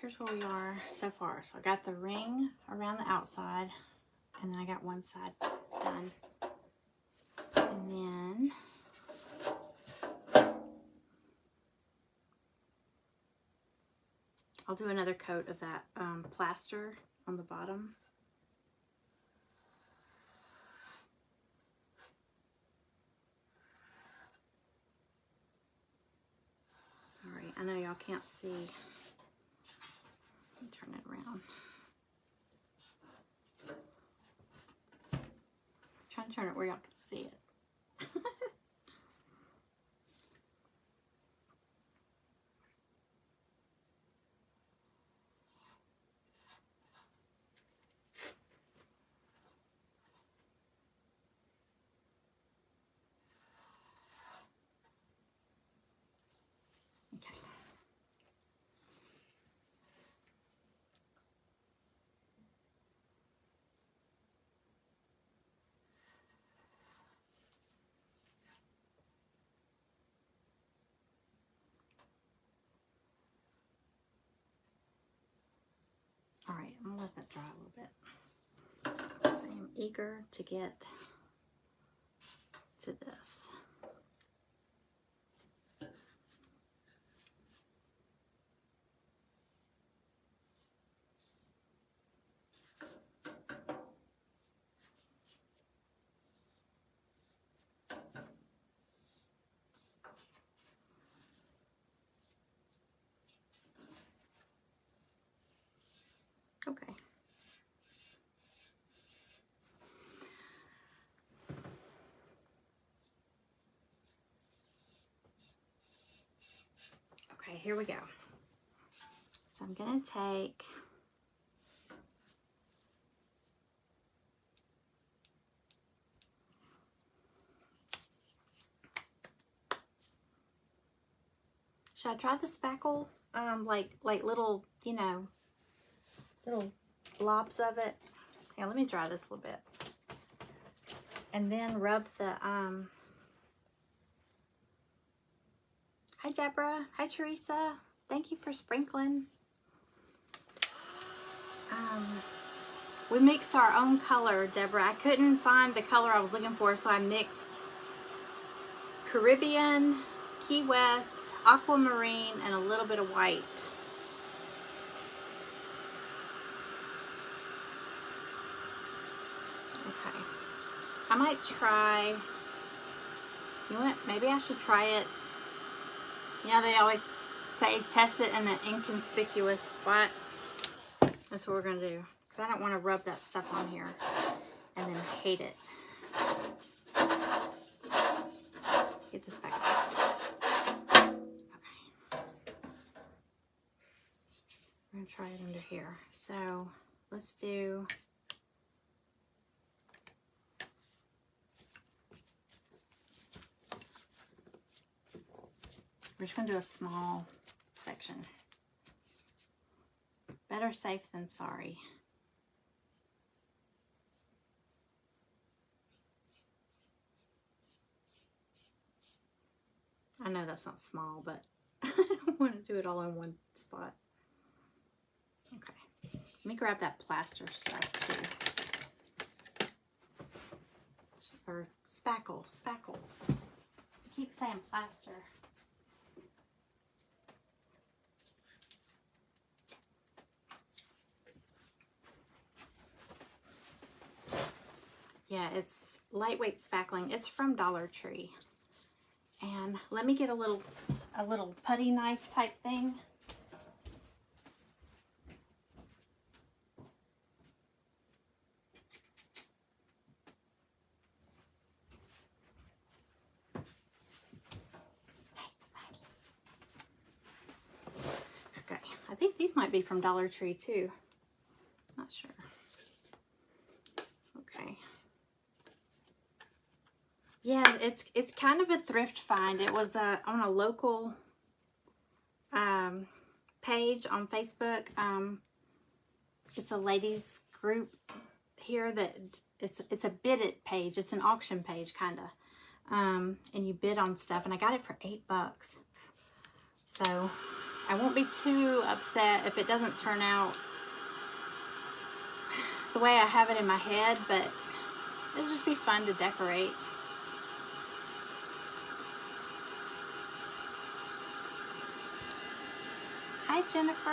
Here's where we are so far. So I got the ring around the outside, and then I got one side done. And then I'll do another coat of that plaster on the bottom. Sorry, I know y'all can't see. Let me turn it around. I'm trying to turn it where y'all can see it. Okay. All right, I'm gonna let that dry a little bit. I am eager to get to this. Okay. Okay, here we go. So I'm gonna take should I try the spackle? Like little, you know, little blobs of it. Yeah, let me dry this a little bit. And then rub the Hi Deborah. Hi Teresa. Thank you for sprinkling. We mixed our own color, Deborah. I couldn't find the color I was looking for, so I mixed Caribbean, Key West, aquamarine, and a little bit of white. Okay. I might try, you know what, maybe I should try it Yeah, they always say test it in an inconspicuous spot. That's what we're going to do. Because I don't want to rub that stuff on here and then hate it. Get this back off. Okay. We're going to try it under here. So let's do... We're just going to do a small section. Better safe than sorry. I know that's not small, but I don't want to do it all in one spot. Okay. Let me grab that plaster stuff too. Or spackle. I keep saying plaster. Yeah, it's lightweight spackling. It's from Dollar Tree. And let me get a little putty knife type thing. Okay, I think these might be from Dollar Tree too. Not sure. Okay. Yeah, it's kind of a thrift find. It was on a local page on Facebook. It's a ladies group here that it's a bid it page. It's an auction page kind of, and you bid on stuff. And I got it for $8. So I won't be too upset if it doesn't turn out the way I have it in my head, but it'll just be fun to decorate. Hi, Jennifer.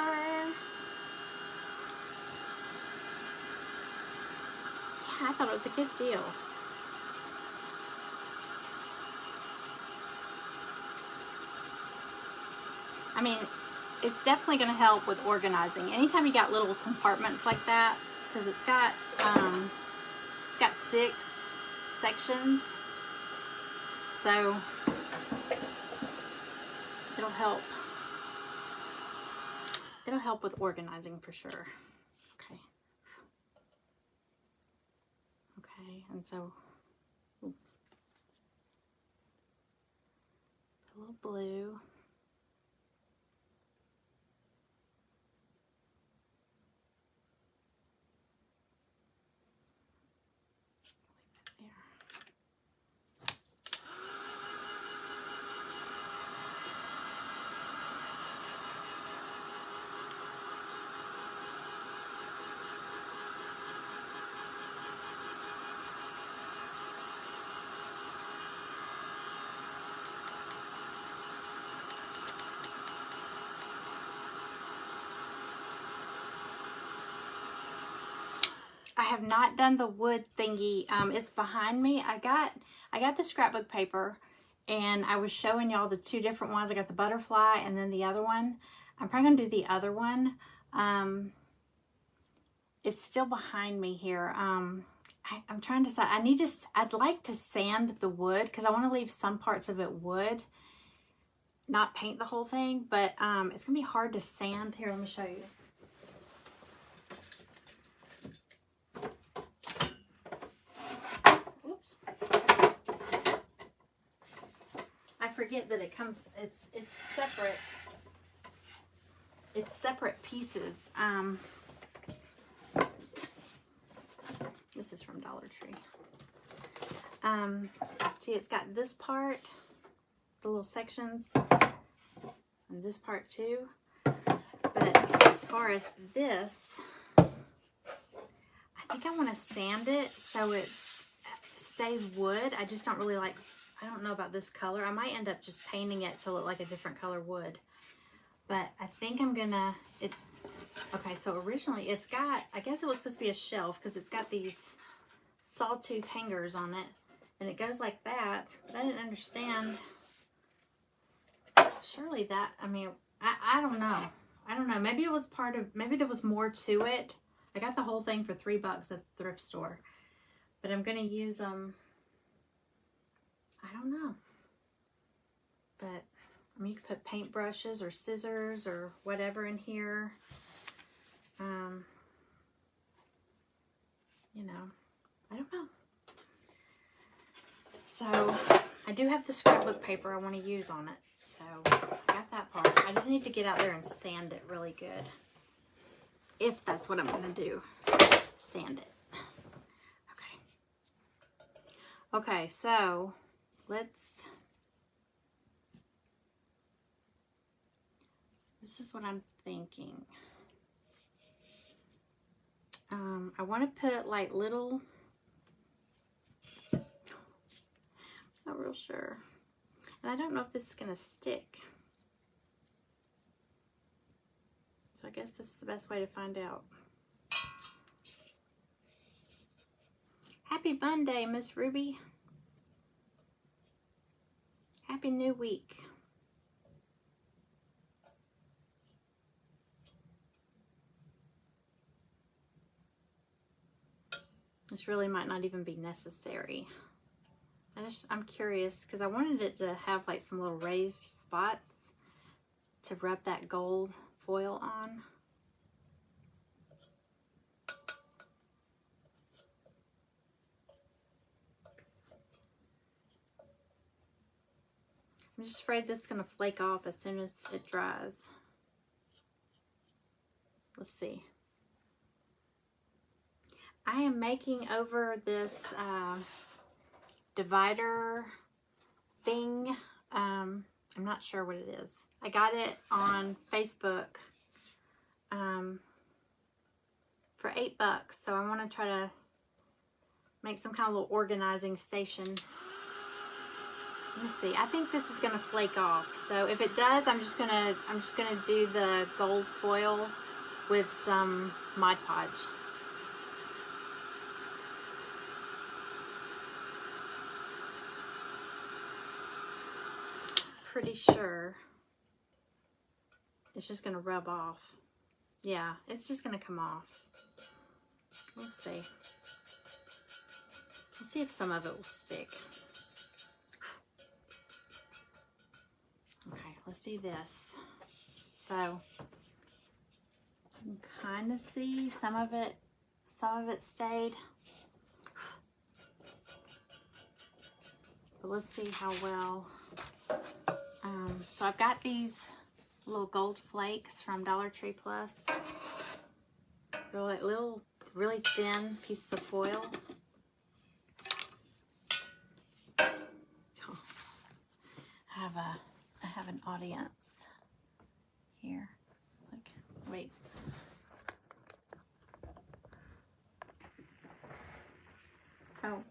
Yeah, I thought it was a good deal. I mean, it's definitely going to help with organizing. Anytime you got little compartments like that, because it's got 6 sections, so it'll help. It'll help with organizing for sure. Okay. Okay, and so a little blue. I have not done the wood thingy. It's behind me. I got the scrapbook paper, and I was showing y'all the 2 different ones. I got the butterfly and then the other one. I'm probably gonna do the other one. It's still behind me here. I'm trying to decide. I'd like to sand the wood because I want to leave some parts of it wood, not paint the whole thing, but it's gonna be hard to sand. Here, let me show you. Forget that it comes, it's separate. It's separate pieces. This is from Dollar Tree. See, it's got this part, the little sections, and this part too. But as far as this, I think I want to sand it so it stays wood. I just don't really like, I don't know about this color. I might end up just painting it to look like a different color wood. But I think I'm gonna, okay, so originally it's got, I guess it was supposed to be a shelf because it's got these sawtooth hangers on it. And it goes like that, but I didn't understand. surely that, I mean, I don't know. I don't know. Maybe it was part of, maybe there was more to it. I got the whole thing for $3 at the thrift store. But I'm going to use them. I don't know. But, I mean, you could put paintbrushes or scissors or whatever in here. You know, I don't know. So, I do have the scrapbook paper I want to use on it. So, I got that part. I just need to get out there and sand it really good. If that's what I'm going to do. Sand it. Okay. Okay, so, this is what I'm thinking. I want to put like little, not real sure. And I don't know if this is going to stick. So I guess this is the best way to find out. Happy Monday, Miss Ruby. Happy New Week. This really might not even be necessary. I'm curious because I wanted it to have like some little raised spots to rub that gold foil on. I'm just afraid this is going to flake off as soon as it dries. Let's see. I am making over this divider thing. I'm not sure what it is. I got it on Facebook for $8, so I want to try to make some kind of little organizing station. Let me see. I think this is gonna flake off. So if it does, I'm just gonna do the gold foil with some Mod Podge. Pretty sure it's just gonna rub off. Yeah, it's just gonna come off. We'll see. Let's see if some of it will stick. Okay, let's do this. So you can kind of see some of it stayed. But let's see how well. So I've got these little gold flakes from Dollar Tree Plus. They're like little, really thin pieces of foil. I have an audience here. Like, wait. Oh,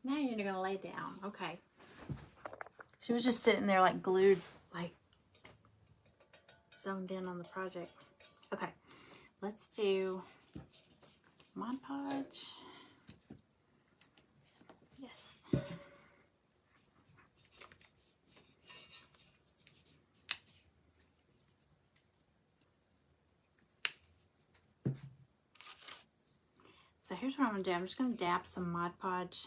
now you're gonna lay down. Okay. She was just sitting there like glued, like zoned in on the project. Okay, let's do Mod Podge. Yes. So here's what I'm gonna do. I'm just gonna dab some Mod Podge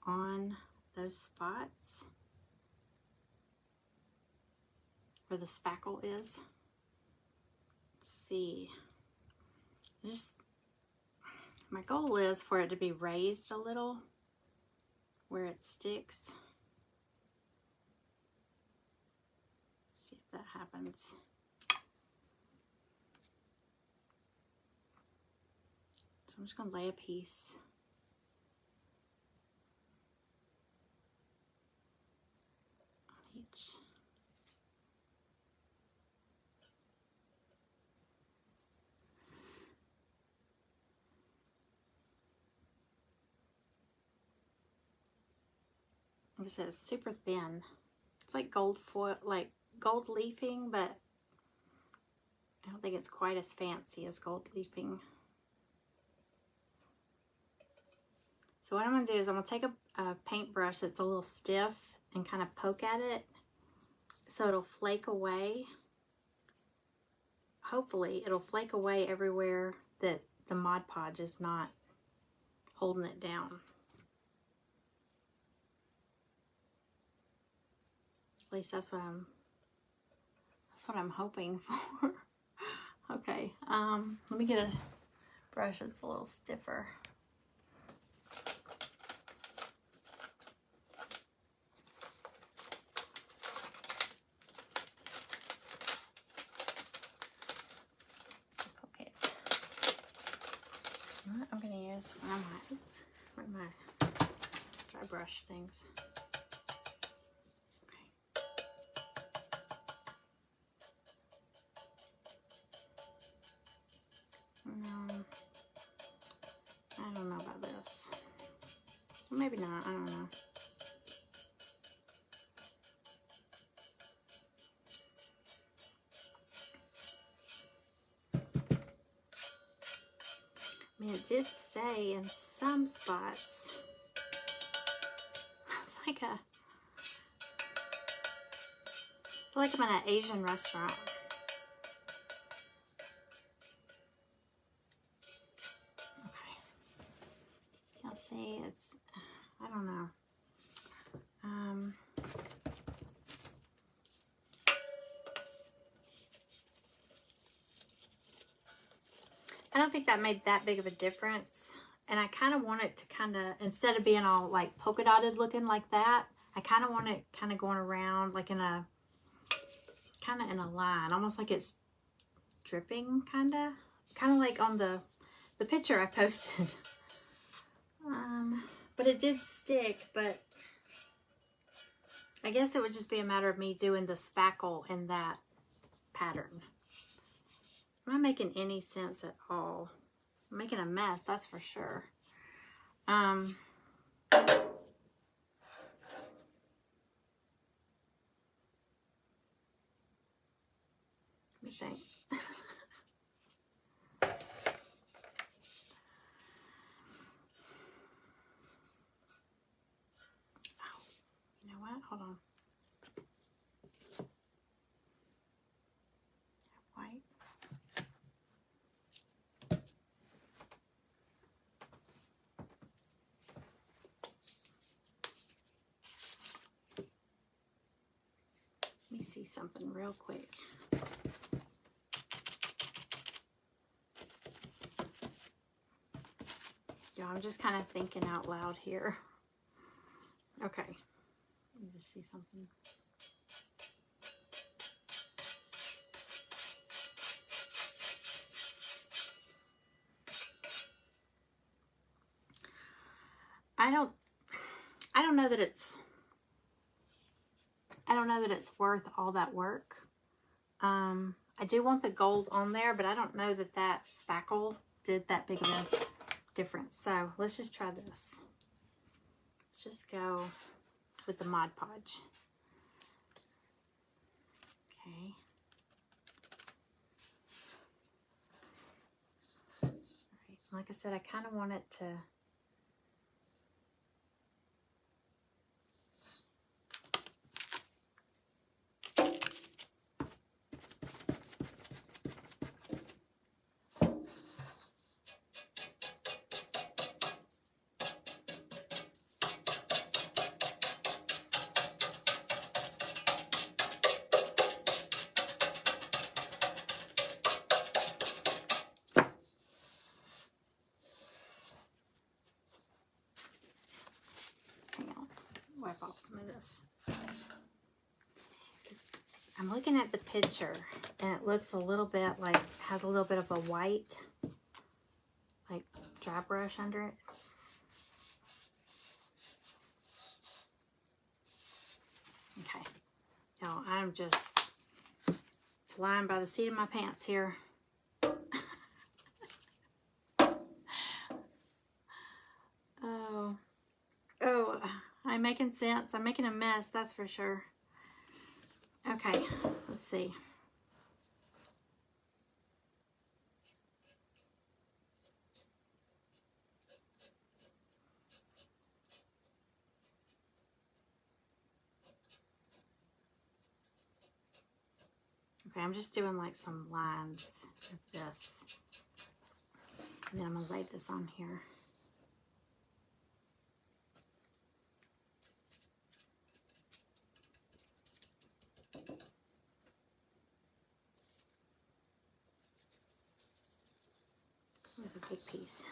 on those spots where the spackle is. Let's see. My goal is for it to be raised a little where it sticks. Let's see if that happens. So I'm just gonna lay a piece on each. Like I said, it's super thin. It's like gold foil, like gold leafing, but I don't think it's quite as fancy as gold leafing. So what I'm going to do is I'm going to take a paintbrush that's a little stiff and kind of poke at it so it'll flake away. Hopefully it'll flake away everywhere that the Mod Podge is not holding it down. At least that's what I'm hoping for. Okay, let me get a brush that's a little stiffer. Okay. What I'm gonna use, where are my dry brush things? I don't know about this. Maybe not, I don't know. I mean, it did stay in some spots. It's like I'm in an Asian restaurant. See, it's, I don't know. I don't think that made that big of a difference. And I kind of want it to instead of being all like polka dotted looking like that, I kind of want it kind of going around like in a line, almost like it's dripping, kind of like on the picture I posted. But it did stick, but I guess it would just be a matter of me doing the spackle in that pattern. I'm not making any sense at all. I'm making a mess, that's for sure. Let me think. You know what? Hold on. White. Let me see something real quick. Yeah, I'm just kind of thinking out loud here. Okay. Let me just see something. I don't know that it's worth all that work. I do want the gold on there, but I don't know that that spackle did that big of a difference. So let's just try this. Let's just go with the Mod Podge. Okay. All right. Like I said, I kind of want it to wipe off some of this. I'm looking at the picture and it looks a little bit like, has a little bit of a white, like dry brush under it. Okay. Now I'm just flying by the seat of my pants here. Oh, I'm making sense. I'm making a mess, that's for sure. Okay, let's see. Okay, I'm just doing like some lines with this. And then I'm going to lay this on here. There's a big piece.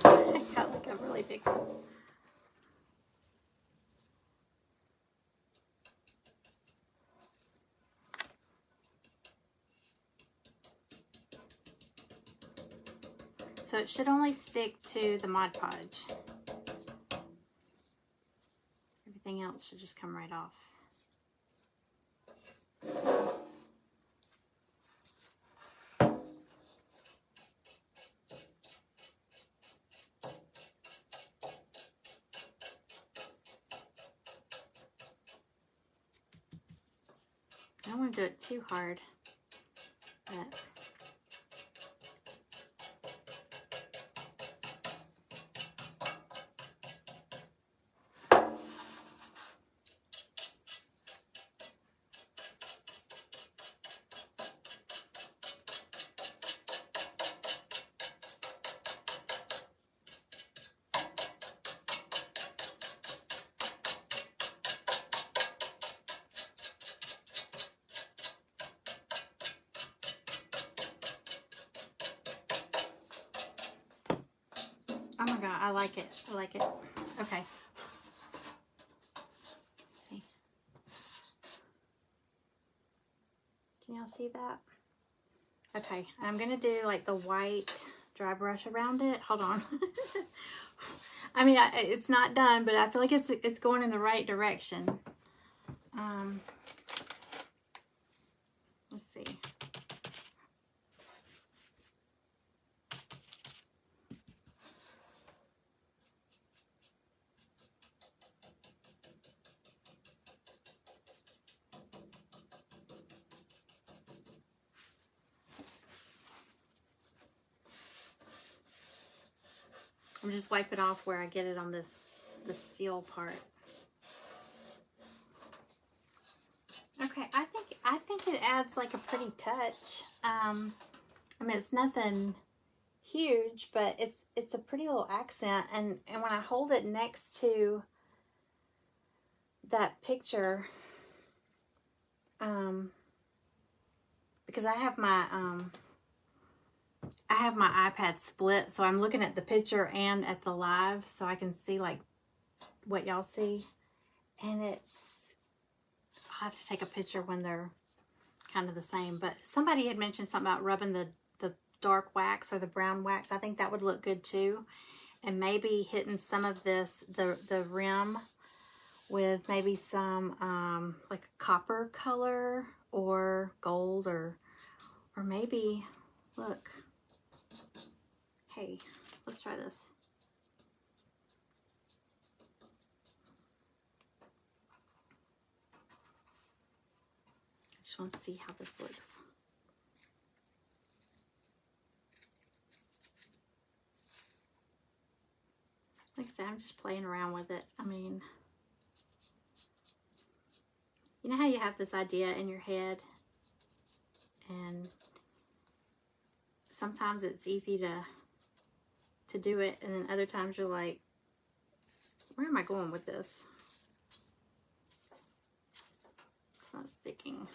I got like a really big one. So it should only stick to the Mod Podge. Everything else should just come right off. I don't want to do it too hard, but oh my God, I like it. I like it. Okay. Let's see. Can y'all see that? Okay, I'm gonna do like the white dry brush around it. Hold on. I mean, it's not done, but I feel like it's going in the right direction. Let's see. I'm just wiping off where I get it on the steel part. Okay, I think it adds like a pretty touch. I mean, it's nothing huge, but it's a pretty little accent. And when I hold it next to that picture, because I have my iPad split, so I'm looking at the picture and at the live, so I can see like what y'all see. And I'll have to take a picture when they're kind of the same. But somebody had mentioned something about rubbing the dark wax or the brown wax. I think that would look good too. And maybe hitting some of this, the rim, with maybe some like a copper color or gold, or maybe, look. Hey, let's try this. I just want to see how this looks. Like I said, I'm just playing around with it. I mean, you know how you have this idea in your head, and sometimes it's easy to do it, and then other times you're like, where am I going with this? It's not sticking.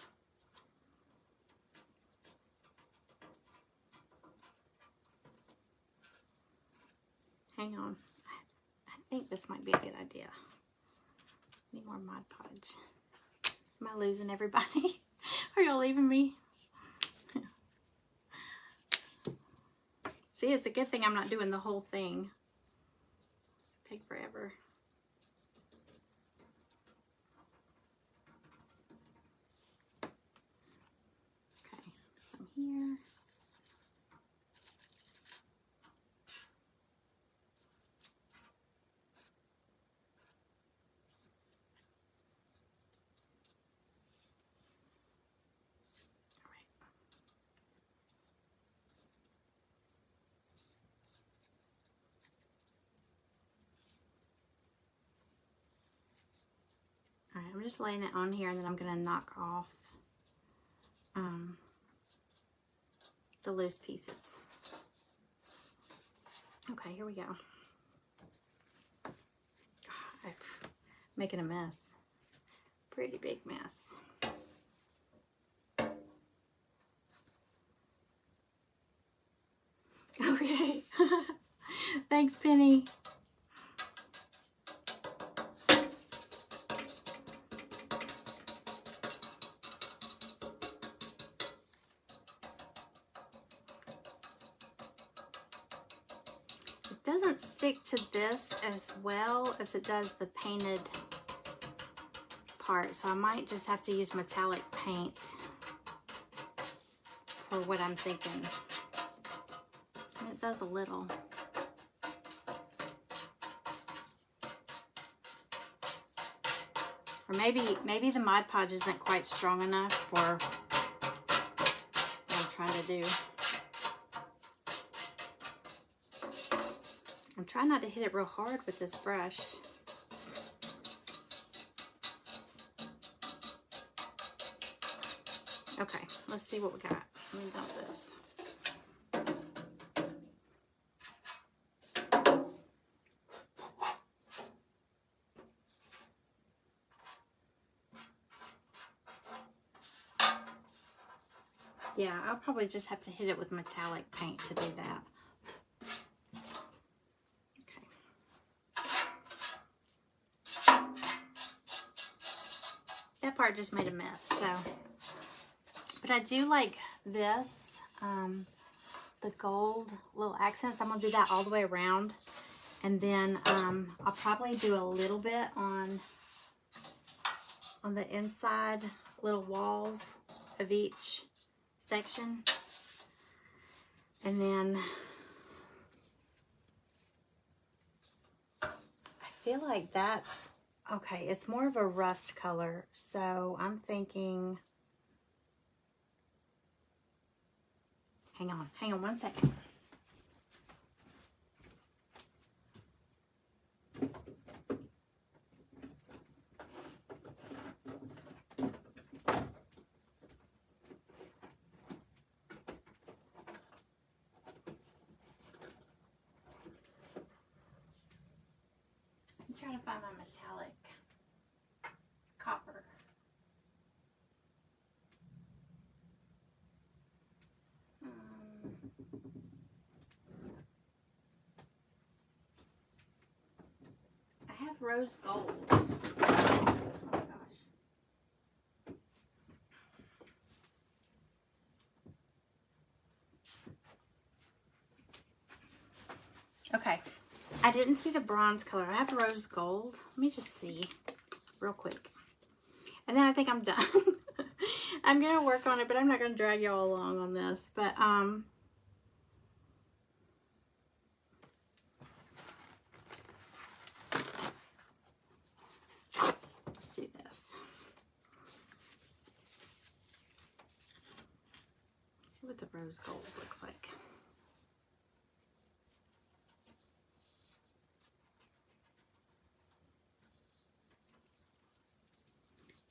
Hang on. I think this might be a good idea. Need more Mod Podge. Am I losing everybody? Are y'all leaving me? See, it's a good thing I'm not doing the whole thing. It'll take forever. Okay, some here. I'm just laying it on here, and then I'm going to knock off the loose pieces. Okay, here we go. I'm making a mess. Pretty big mess. Okay. Thanks, Penny. It doesn't stick to this as well as it does the painted part, so I might just have to use metallic paint for what I'm thinking. And it does a little. Or maybe the Mod Podge isn't quite strong enough for what I'm trying to do. I'm trying not to hit it real hard with this brush. Okay, let's see what we got. Let me dump this. Yeah, I'll probably just have to hit it with metallic paint to do that. That part just made a mess, so. But I do like this, the gold little accents. I'm gonna do that all the way around. And then I'll probably do a little bit on the inside little walls of each section. And then I feel like that's, okay, it's more of a rust color. So I'm thinking, hang on 1 second. I'm trying to find my metallic copper. I have rose gold. Oh my gosh. Okay. I didn't see the bronze color. I have rose gold. Let me just see real quick. And then I think I'm done. I'm going to work on it, but I'm not going to drag y'all along on this. But, let's do this. Let's see what the rose gold looks like.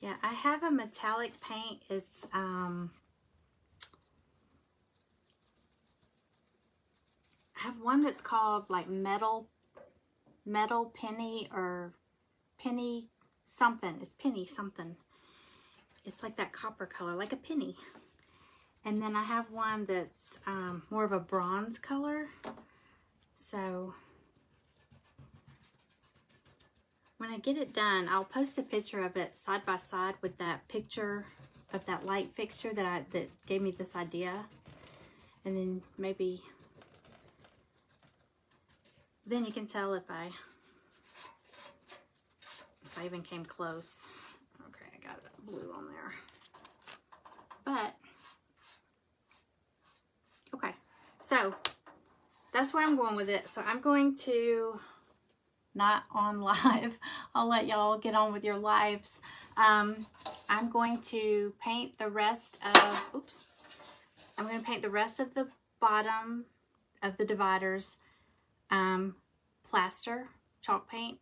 Yeah, I have a metallic paint. It's I have one that's called like metal penny or penny something. It's penny something. It's like that copper color, like a penny. And then I have one that's more of a bronze color. So when I get it done, I'll post a picture of it side by side with that picture of that light fixture that gave me this idea. And then maybe, then you can tell if I even came close. Okay, I got blue on there. But, okay, so that's where I'm going with it. So I'm going to, not on live, I'll let y'all get on with your lives. I'm going to paint the rest of, oops, I'm going to paint the rest of the bottom of the dividers plaster, chalk paint,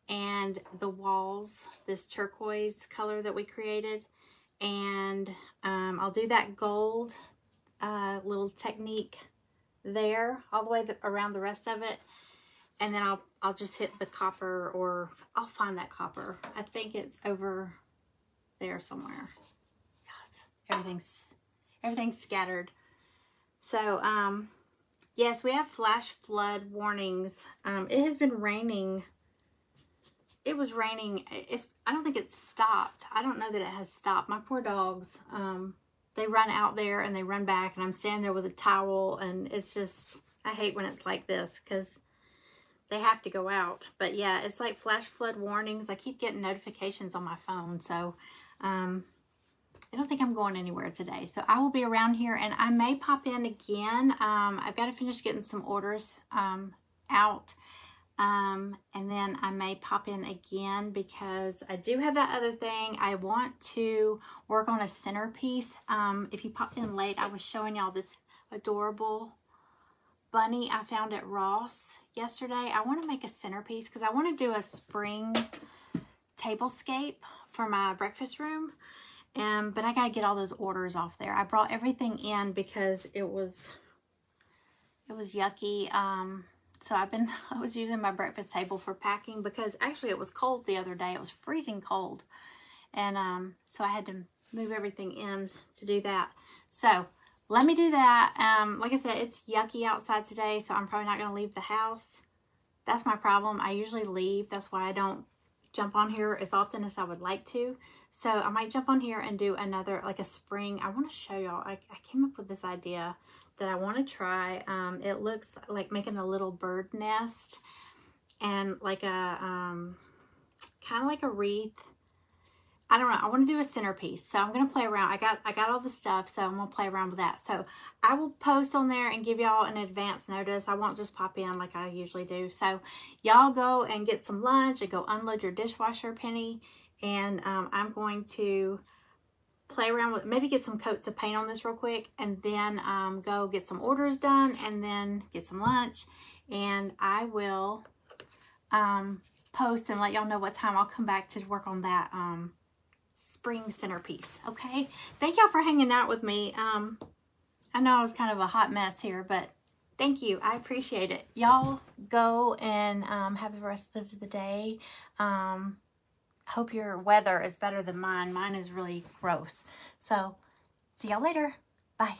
and the walls, this turquoise color that we created. And I'll do that gold little technique there all the way around the rest of it. And then I'll just hit the copper, or I'll find that copper. I think it's over there somewhere. God, everything's scattered. So, yes, we have flash flood warnings. It has been raining. It was raining. I don't think it's stopped. I don't know that it has stopped. My poor dogs, they run out there and they run back, and I'm standing there with a towel, and it's just, I hate when it's like this because they have to go out. But yeah, it's like flash flood warnings. I keep getting notifications on my phone. So, I don't think I'm going anywhere today. So I will be around here, and I may pop in again. I've got to finish getting some orders out. And then I may pop in again because I do have that other thing. I want to work on a centerpiece. If you popped in late, I was showing y'all this adorable bunny I found at Ross yesterday. I want to make a centerpiece because I want to do a spring tablescape for my breakfast room. But I gotta get all those orders off there. I brought everything in because it was yucky. So I was using my breakfast table for packing because actually it was cold the other day. It was freezing cold. And so I had to move everything in to do that. So let me do that. Like I said, it's yucky outside today, so I'm probably not gonna leave the house. That's my problem. I usually leave. That's why I don't jump on here as often as I would like to. So I might jump on here and do another, like a spring. I want to show y'all. I came up with this idea that I want to try. It looks like making a little bird nest and like a kind of like a wreath. I don't know. I want to do a centerpiece, so I'm gonna play around. I got all the stuff, so I'm gonna play around with that. So I will post on there and give y'all an advance notice. I won't just pop in like I usually do. So y'all go and get some lunch and go unload your dishwasher, Penny, and I'm going to play around with, maybe get some coats of paint on this real quick, and then go get some orders done, and then get some lunch, and I will post and let y'all know what time I'll come back to work on that spring centerpiece. Okay, thank y'all for hanging out with me. I know I was kind of a hot mess here, but thank you. I appreciate it. Y'all go and have the rest of the day. Hope your weather is better than mine. Mine is really gross. So see y'all later. Bye.